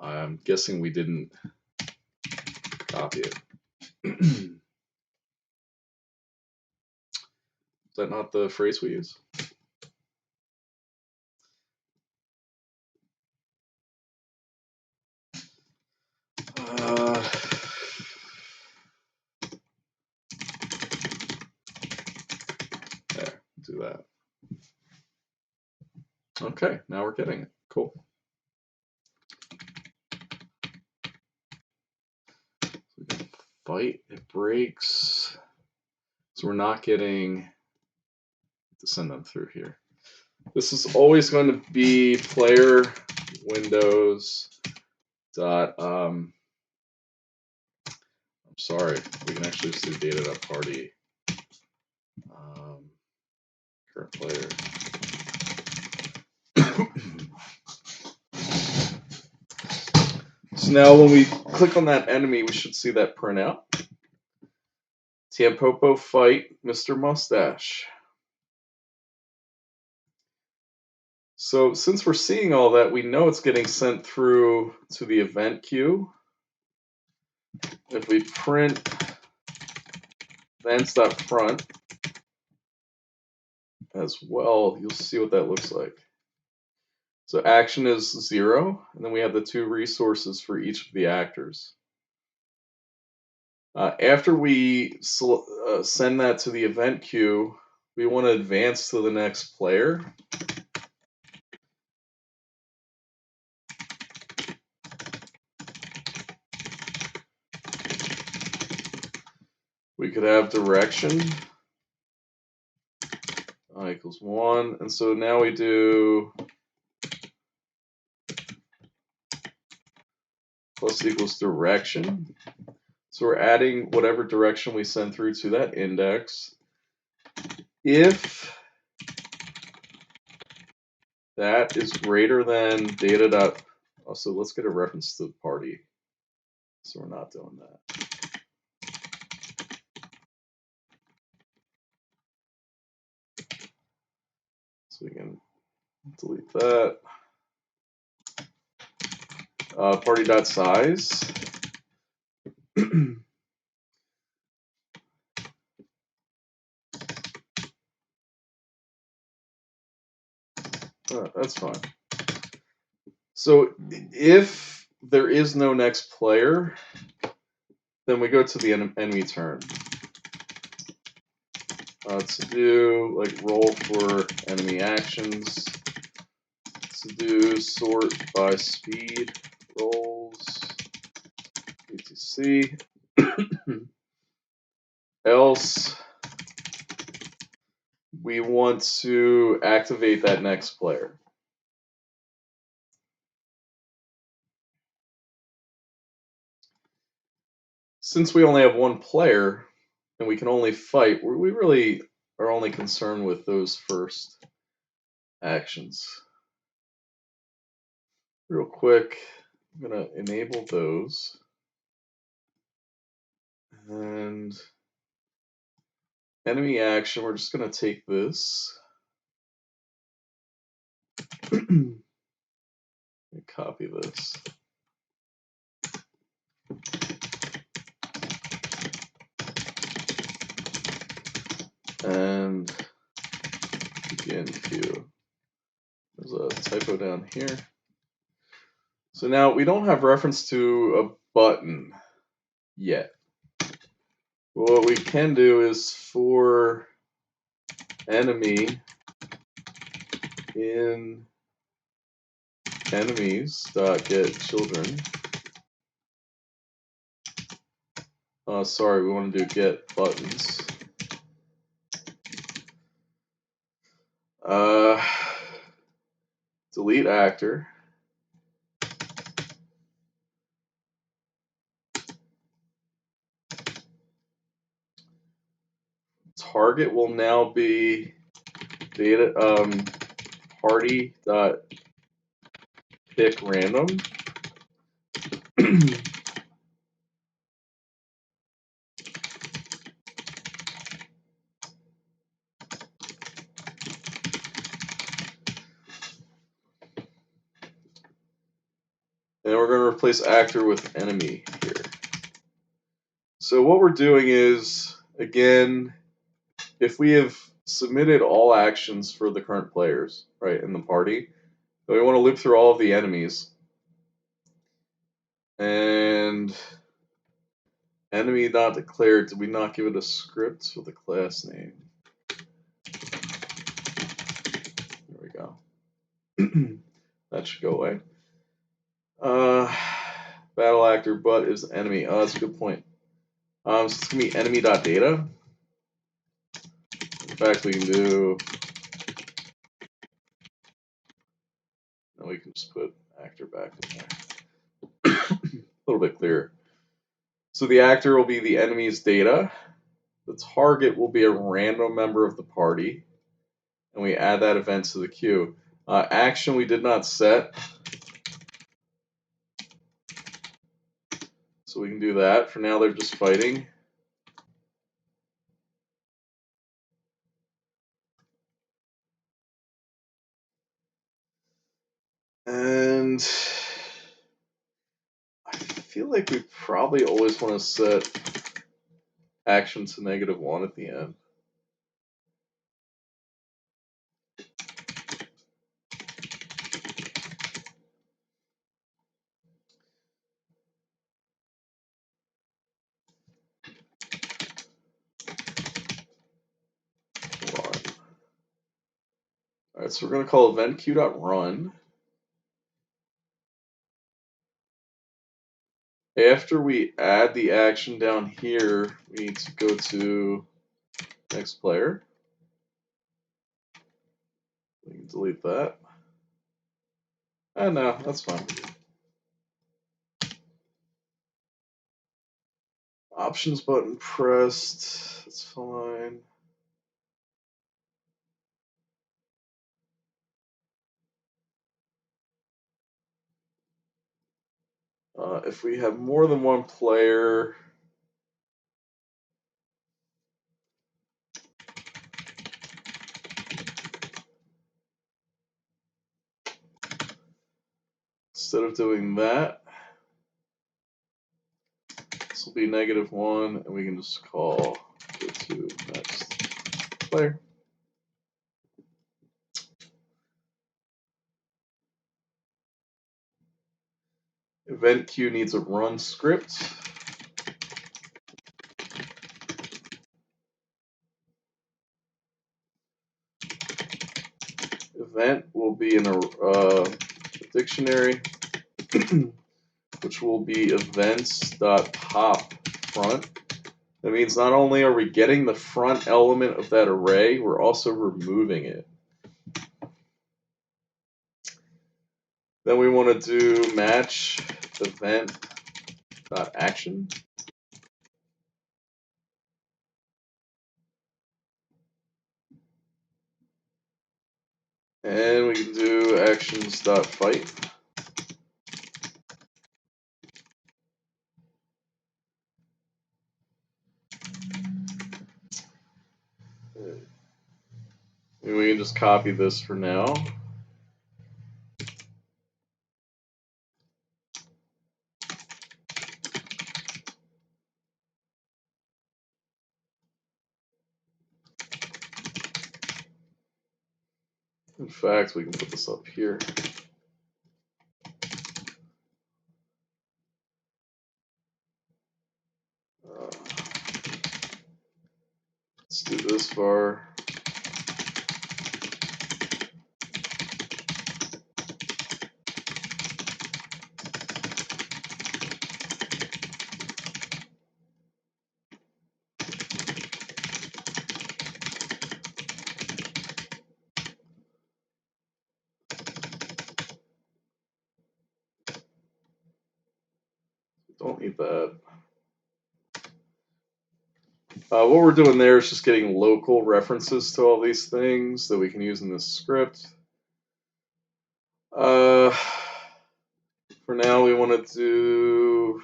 I'm guessing we didn't copy it. Is that not the phrase we use? There, do that. Okay, now we're getting it. Cool. So we can fight, it breaks. So we're not getting to send them through here. This is always going to be player windows dot I'm sorry, we can actually just do data.party current player. So now when we click on that enemy, we should see that print out. Tampopo fight Mr. Mustache. So since we're seeing all that, we know it's getting sent through to the event queue. If we print events.front as well, you'll see what that looks like. So action is 0, and then we have the 2 resources for each of the actors. After we send that to the event queue, we want to advance to the next player. We could have direction equals 1, and so now we do plus equals direction. So we're adding whatever direction we send through to that index. If that is greater than data. Also, let's get a reference to the party. So we're not doing that. So we can delete that. Party.size. That's fine. So if there is no next player, then we go to the enemy turn. To do like roll for enemy actions. To do sort by speed rolls. etc. Else we want to activate that next player. Since we only have 1 player and we can only fight, we really are only concerned with those first actions. Real quick, I'm going to enable those. And enemy action, we're just going to take this. Copy this. And begin queue. There's a typo down here. So now we don't have reference to a button yet. What we can do is for enemy in enemies.getChildren. Sorry, we want to do get buttons. Delete actor. Target will now be data party dot pick random. And we're going to replace actor with enemy here. So what we're doing is, again, if we have submitted all actions for the current players, right, in the party, then we want to loop through all of the enemies. And enemy not declared, did we not give it a script with a class name? There we go. That should go away. Battle actor, but is enemy. Oh, that's a good point. So it's going to be enemy.data. In fact, we can do... No, we can just put actor back in there. A little bit clearer. So the actor will be the enemy's data. The target will be a random member of the party. And we add that event to the queue. Action we did not set. So we can do that. For now, they're just fighting. And I feel like we probably always want to set action to -1 at the end. Run. All right, so we're going to call event queue.run. After we add the action down here, we need to go to next player. We can delete that. No, that's fine. Options button pressed. That's fine. If we have more than one player, instead of doing that, this will be -1, and we can just call go to next player. Event queue needs a run script. Event will be in a dictionary, which will be events.pop front. That means not only are we getting the front element of that array, we're also removing it. Then we want to do match event.action. And we can do actions.fight. And we can just copy this for now. In fact, we can put this up here. Let's do this far. Don't need that. What we're doing there is just getting local references to all these things that we can use in this script. For now, we want to do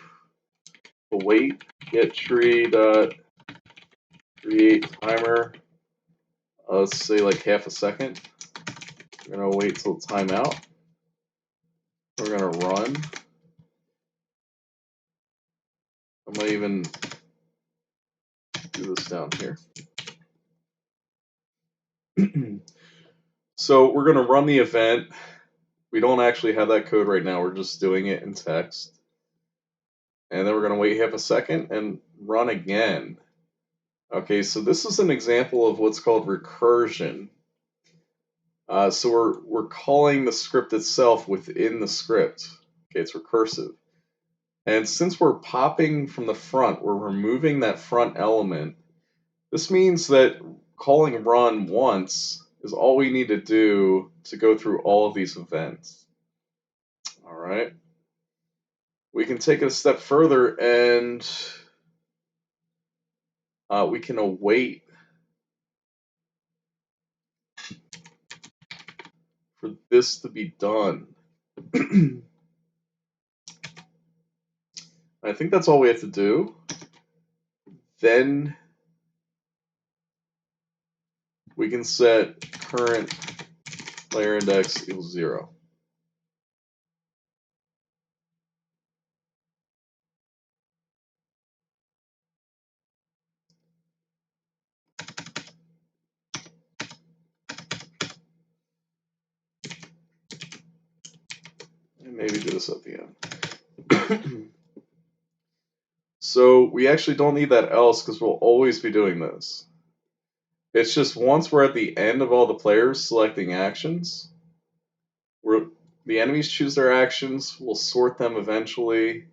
await get tree dot create timer. Let's say like half a second. We're gonna wait till timeout. We're gonna run. I might even do this down here. So we're gonna run the event. We don't actually have that code right now. We're just doing it in text. And then we're gonna wait half a second and run again. Okay, so this is an example of what's called recursion. So we're calling the script itself within the script. Okay, it's recursive. And since we're popping from the front, we're removing that front element. This means that calling run once is all we need to do to go through all of these events. All right. We can take it a step further and we can await for this to be done. I think that's all we have to do. Then we can set current player index equals 0. And maybe do this at the end. So we actually don't need that else because we'll always be doing this. It's just once we're at the end of all the players selecting actions, the enemies choose their actions, we'll sort them eventually,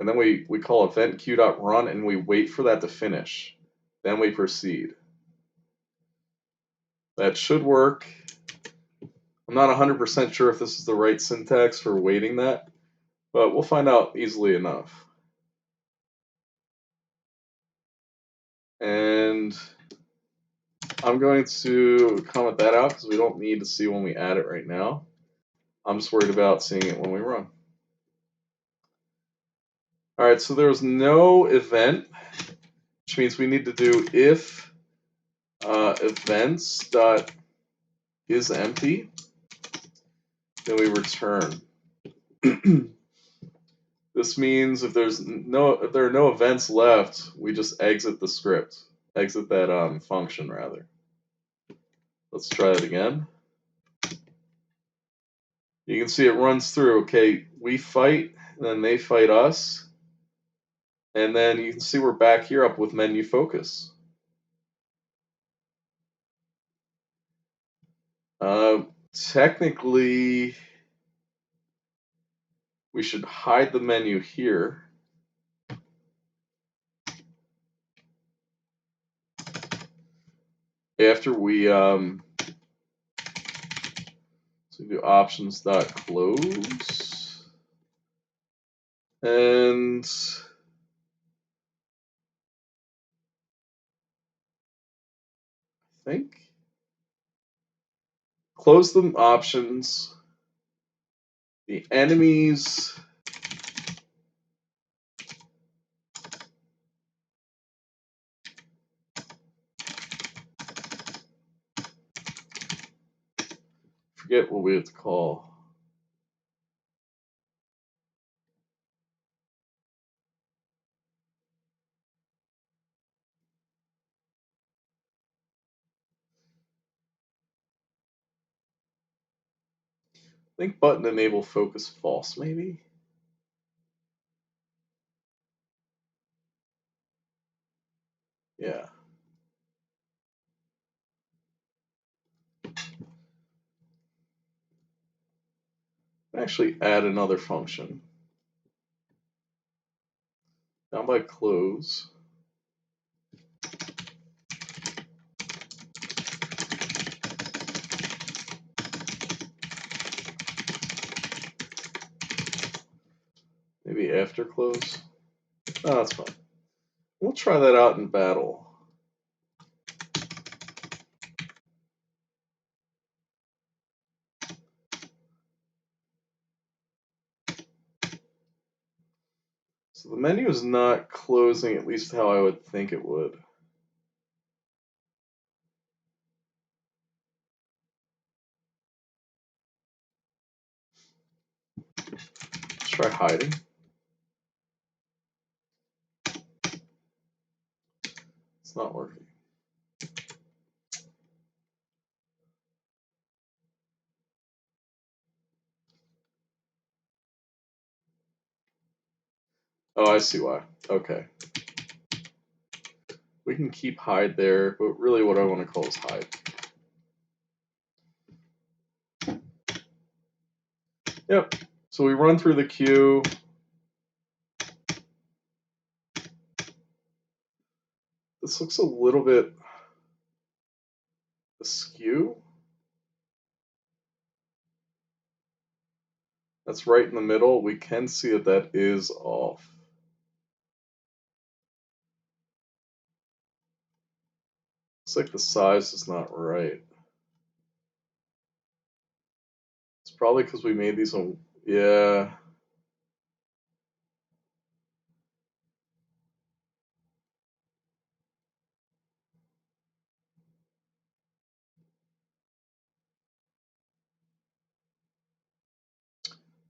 and then we call event queue.run and we wait for that to finish. Then we proceed. That should work. I'm not 100% sure if this is the right syntax for waiting that, but we'll find out easily enough. And I'm going to comment that out because we don't need to see when we add it right now. I'm just worried about seeing it when we run. All right, so there was no event, which means we need to do if events dot is empty, then we return. This means if there are no events left, we just exit the script, exit that function rather. Let's try it again. You can see it runs through. Okay, we fight, and then they fight us, and then you can see we're back here up with menu focus. Technically, we should hide the menu here. After we so we do options.close, and I think close the options. The enemies. Forget what we have to call. I think button enable focus false, maybe? Yeah. Actually add another function. Down by close. Maybe after close. Oh, that's fine. We'll try that out in battle. So the menu is not closing, at least how I would think it would. Let's try hiding. It's not working. Oh, I see why. Okay. We can keep hide there, but really what I want to call is hide. Yep. So we run through the queue. This looks a little bit askew. That's right in the middle. We can see that that is off. Looks like the size is not right. It's probably because we made these on, yeah.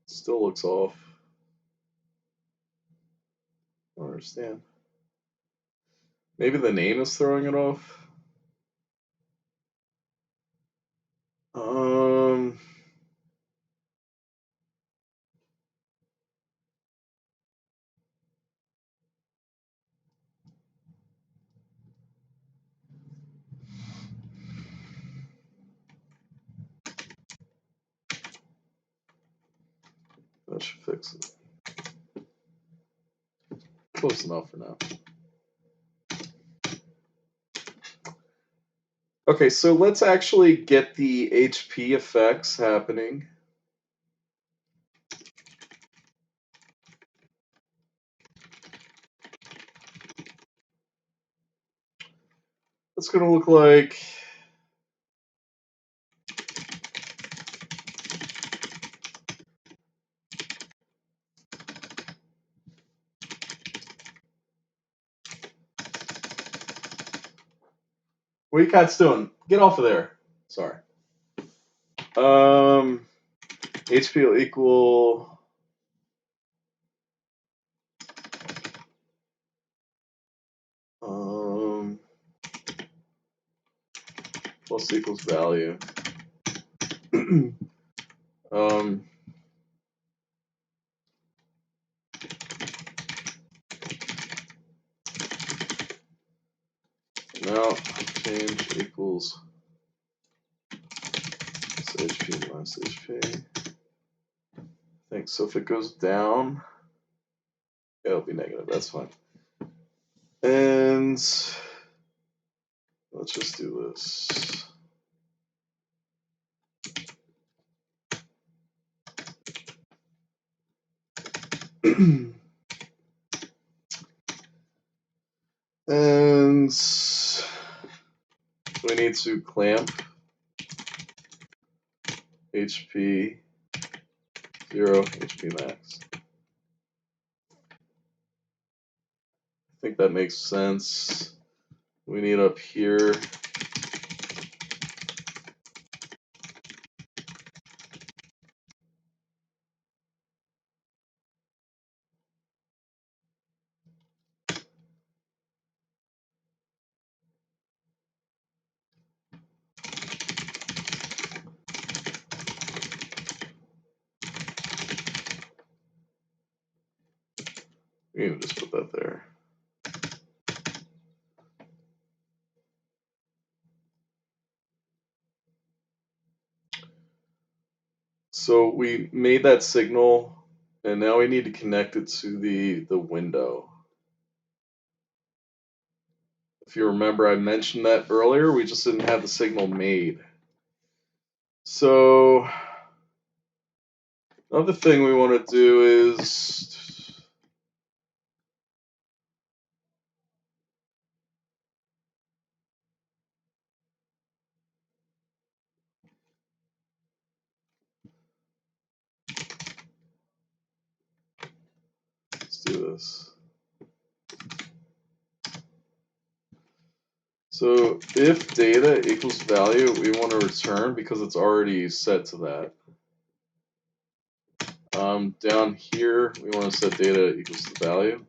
Still looks off. I don't understand. Maybe the name is throwing it off. That should fix it. Close enough for now. Okay, so let's actually get the HP effects happening. It's going to look like what are you cats doing? Get off of there. Sorry. HP will equal plus equals value. Now change equals HP minus HP. I think so. If it goes down, it'll be negative. That's fine. And let's just do this. And we need to clamp HP 0, HP max. I think that makes sense. We need up here. We can just put that there. So we made that signal, and now we need to connect it to the window. If you remember, I mentioned that earlier. We just didn't have the signal made. So another thing we want to do is let's do this. So if data equals value, we want to return because it's already set to that. Down here, we want to set data equals to value.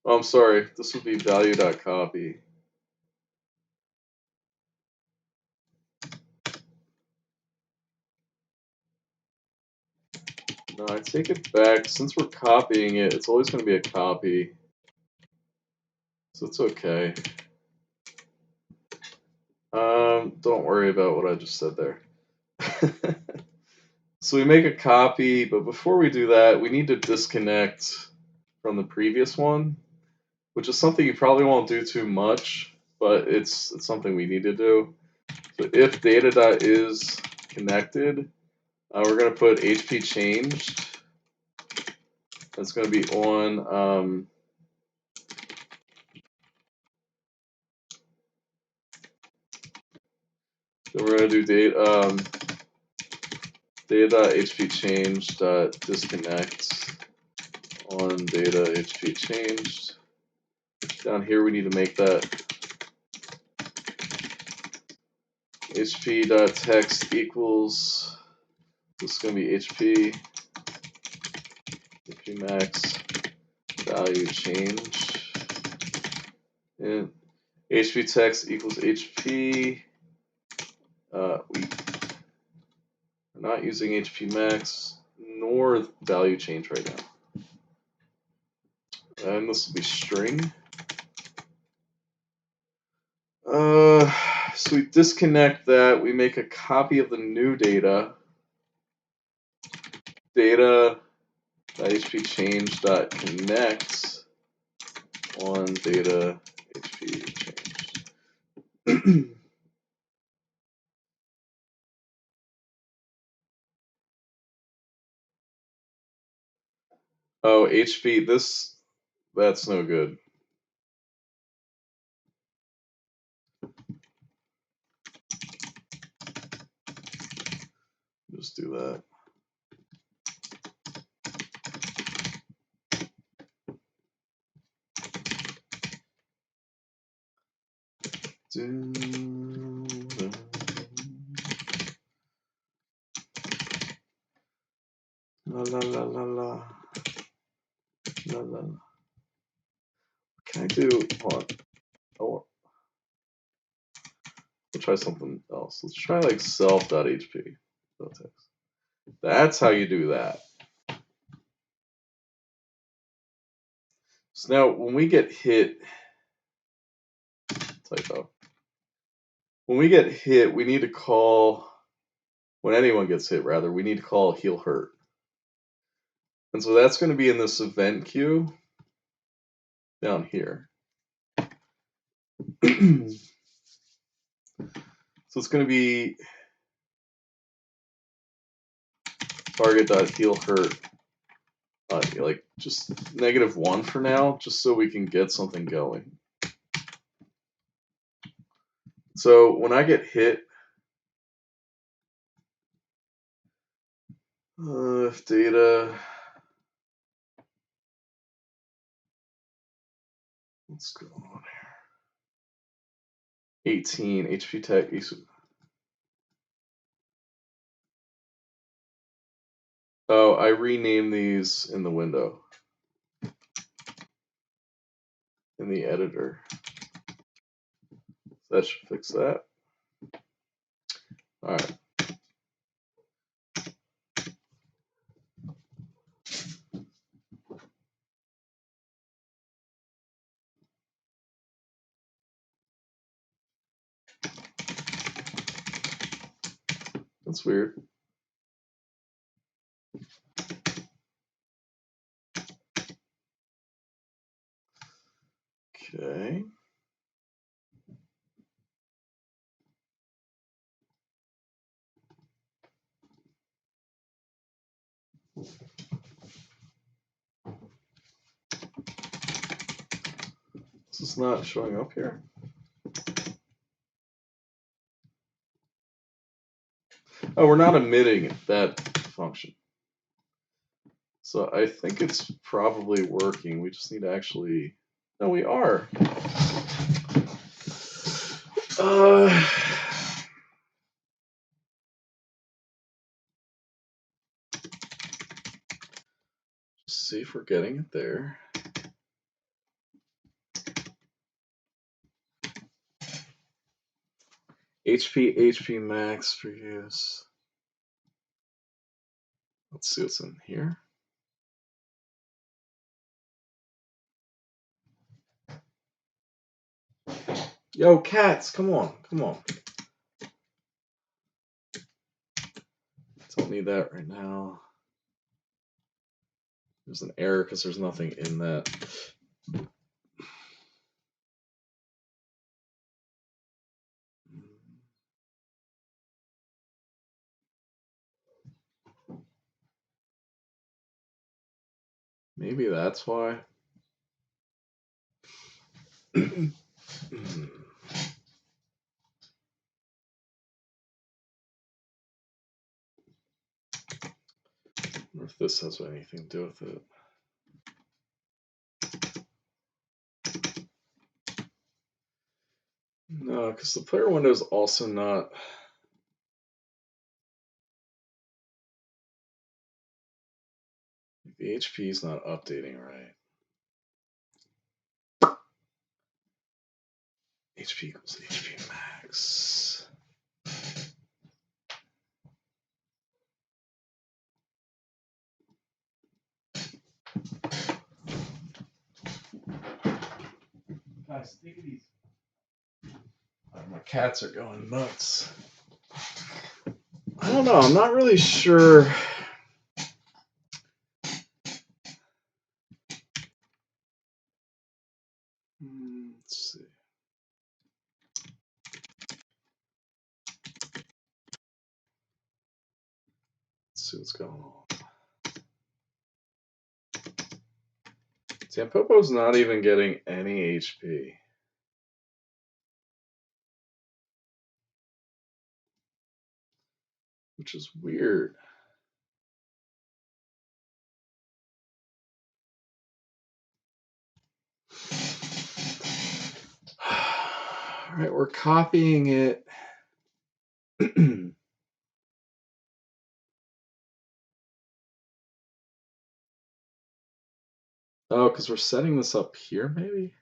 Oh, I'm sorry, this would be value.copy. No, I take it back. Since we're copying it, it's always going to be a copy. So it's okay. Don't worry about what I just said there. So we make a copy, but before we do that, we need to disconnect from the previous one, which is something you probably won't do too much, but it's something we need to do. So if data.is connected, we're going to put HP changed. That's going to be on then we're going to do data.hp changed disconnect on data HP changed. Down here we need to make that hp.text equals, this is going to be HP max value change, and HP text equals HP. We're not using HP max nor value change right now. And this will be string. So we disconnect that, we make a copy of the new data. Data.hp change.connect on data HP changed. Oh, HP, that's no good. Just do that. La la la la la. La la. What can I do? Hold on. Oh, we'll try something else. Let's try like self.hp. That's how you do that. So now when we get hit, typo. When we get hit, we need to call, when anyone gets hit rather, we need to call heal hurt. And so that's going to be in this event queue down here. So it's going to be target.healHurt, like just -1 for now, just so we can get something going. So when I get hit, If data. What's going on here? 18 HP tech. Oh, I renamed these in the window. In the editor. That should fix that. All right. That's weird. Okay. This is not showing up here. Oh, we're not omitting that function. So I think it's probably working. We just need to actually... No, we are. See if we're getting it there. HP max for use. Let's see what's in here. Yo, cats, come on, come on. Don't need that right now. There's an error because there's nothing in that. Maybe that's why. Or if this has anything to do with it. No, because the player window is also not. The HP is not updating right. HP equals HP max. Guys, take it easy. My cats are going nuts. I don't know. I'm not really sure. Let's see. Let's see what's going on. Tampopo's not even getting any HP. Which is weird. All right, we're copying it. Oh, because we're setting this up here, maybe?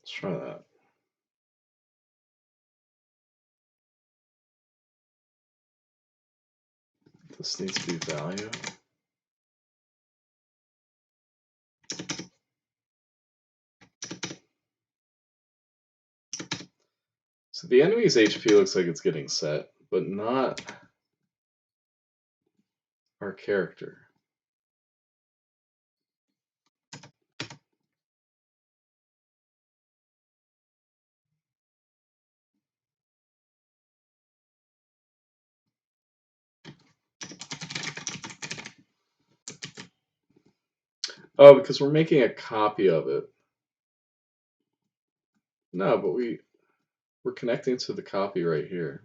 Let's try that. This needs to be value. So the enemy's HP looks like it's getting set, but not our character. Oh, because we're making a copy of it. No, but we're connecting to the copy right here.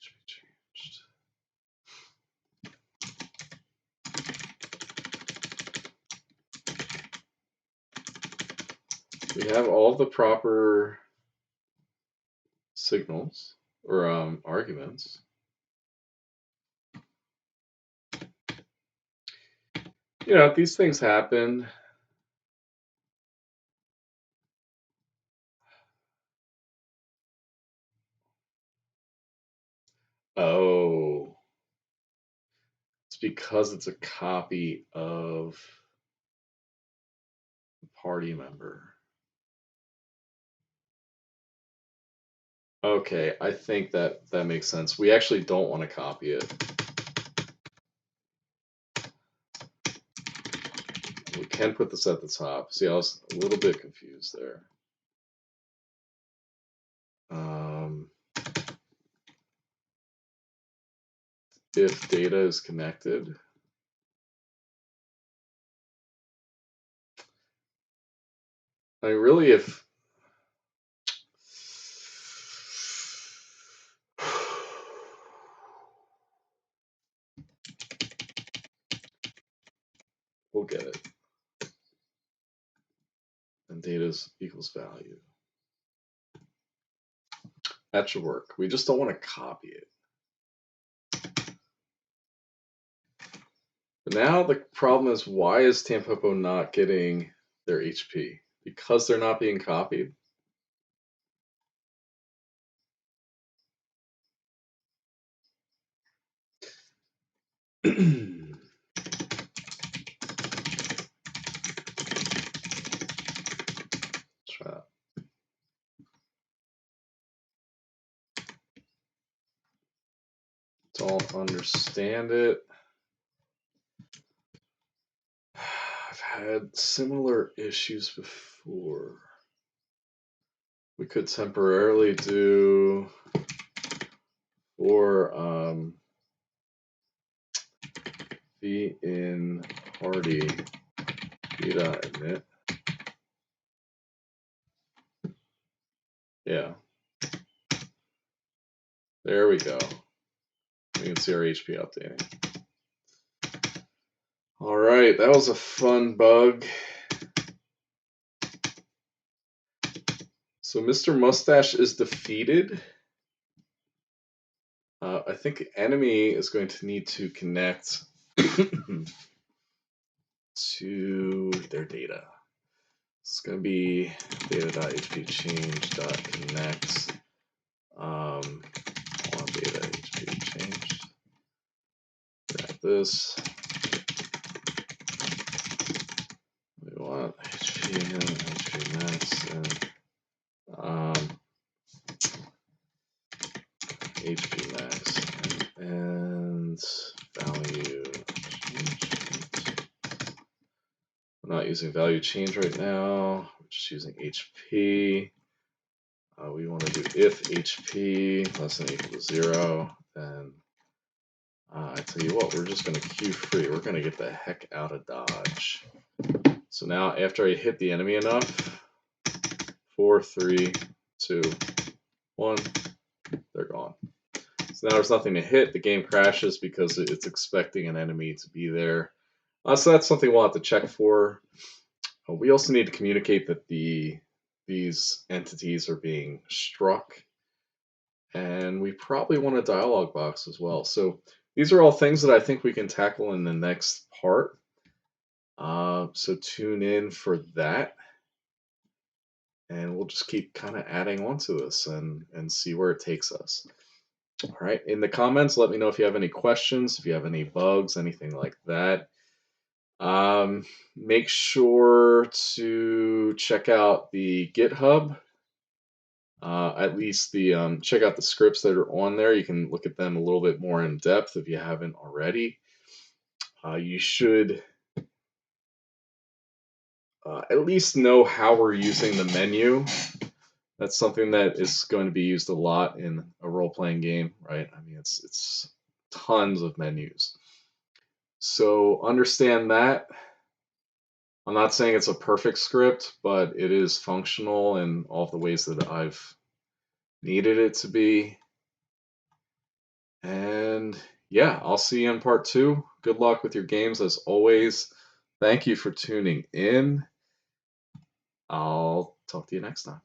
Should be changed. We have all the proper signals or arguments. You know, these things happen. Oh, it's because it's a copy of the party member. Okay, I think that makes sense. We actually don't want to copy it. We can put this at the top. See, I was a little bit confused there. If data is connected. I mean, really, if we'll get it. And data equals value. That should work. We just don't want to copy it. But now the problem is, why is Tampopo not getting their HP? Because they're not being copied? Try that. Don't understand it. I've had similar issues before. We could temporarily do for v in party beta admit. Yeah. There we go. We can see our HP updating. All right, that was a fun bug. So Mr. Mustache is defeated. I think the enemy is going to need to connect to their data. It's going to be data.hpchange.connect on data hp change. Grab this. We want HP and HP max and HP max and value change. We're not using value change right now. We're just using HP. We want to do if HP less than or equal to 0, then I tell you what, we're just going to queue free. We're going to get the heck out of Dodge. So now after I hit the enemy enough, 4, 3, 2, 1, they're gone. So now there's nothing to hit. The game crashes because it's expecting an enemy to be there. So that's something we'll have to check for. We also need to communicate that these entities are being struck. And we probably want a dialog box as well. So these are all things that I think we can tackle in the next part. So tune in for that. And we'll just keep kind of adding on to this and see where it takes us. All right. In the comments, let me know if you have any questions, if you have any bugs, anything like that. Make sure to check out the GitHub. At least the check out the scripts that are on there. You can look at them a little bit more in depth if you haven't already. You should at least know how we're using the menu. That's something that is going to be used a lot in a role-playing game, right? I mean, it's tons of menus. So understand that. I'm not saying it's a perfect script, but it is functional in all of the ways that I've needed it to be. And yeah, I'll see you in part 2. Good luck with your games as always. Thank you for tuning in. I'll talk to you next time.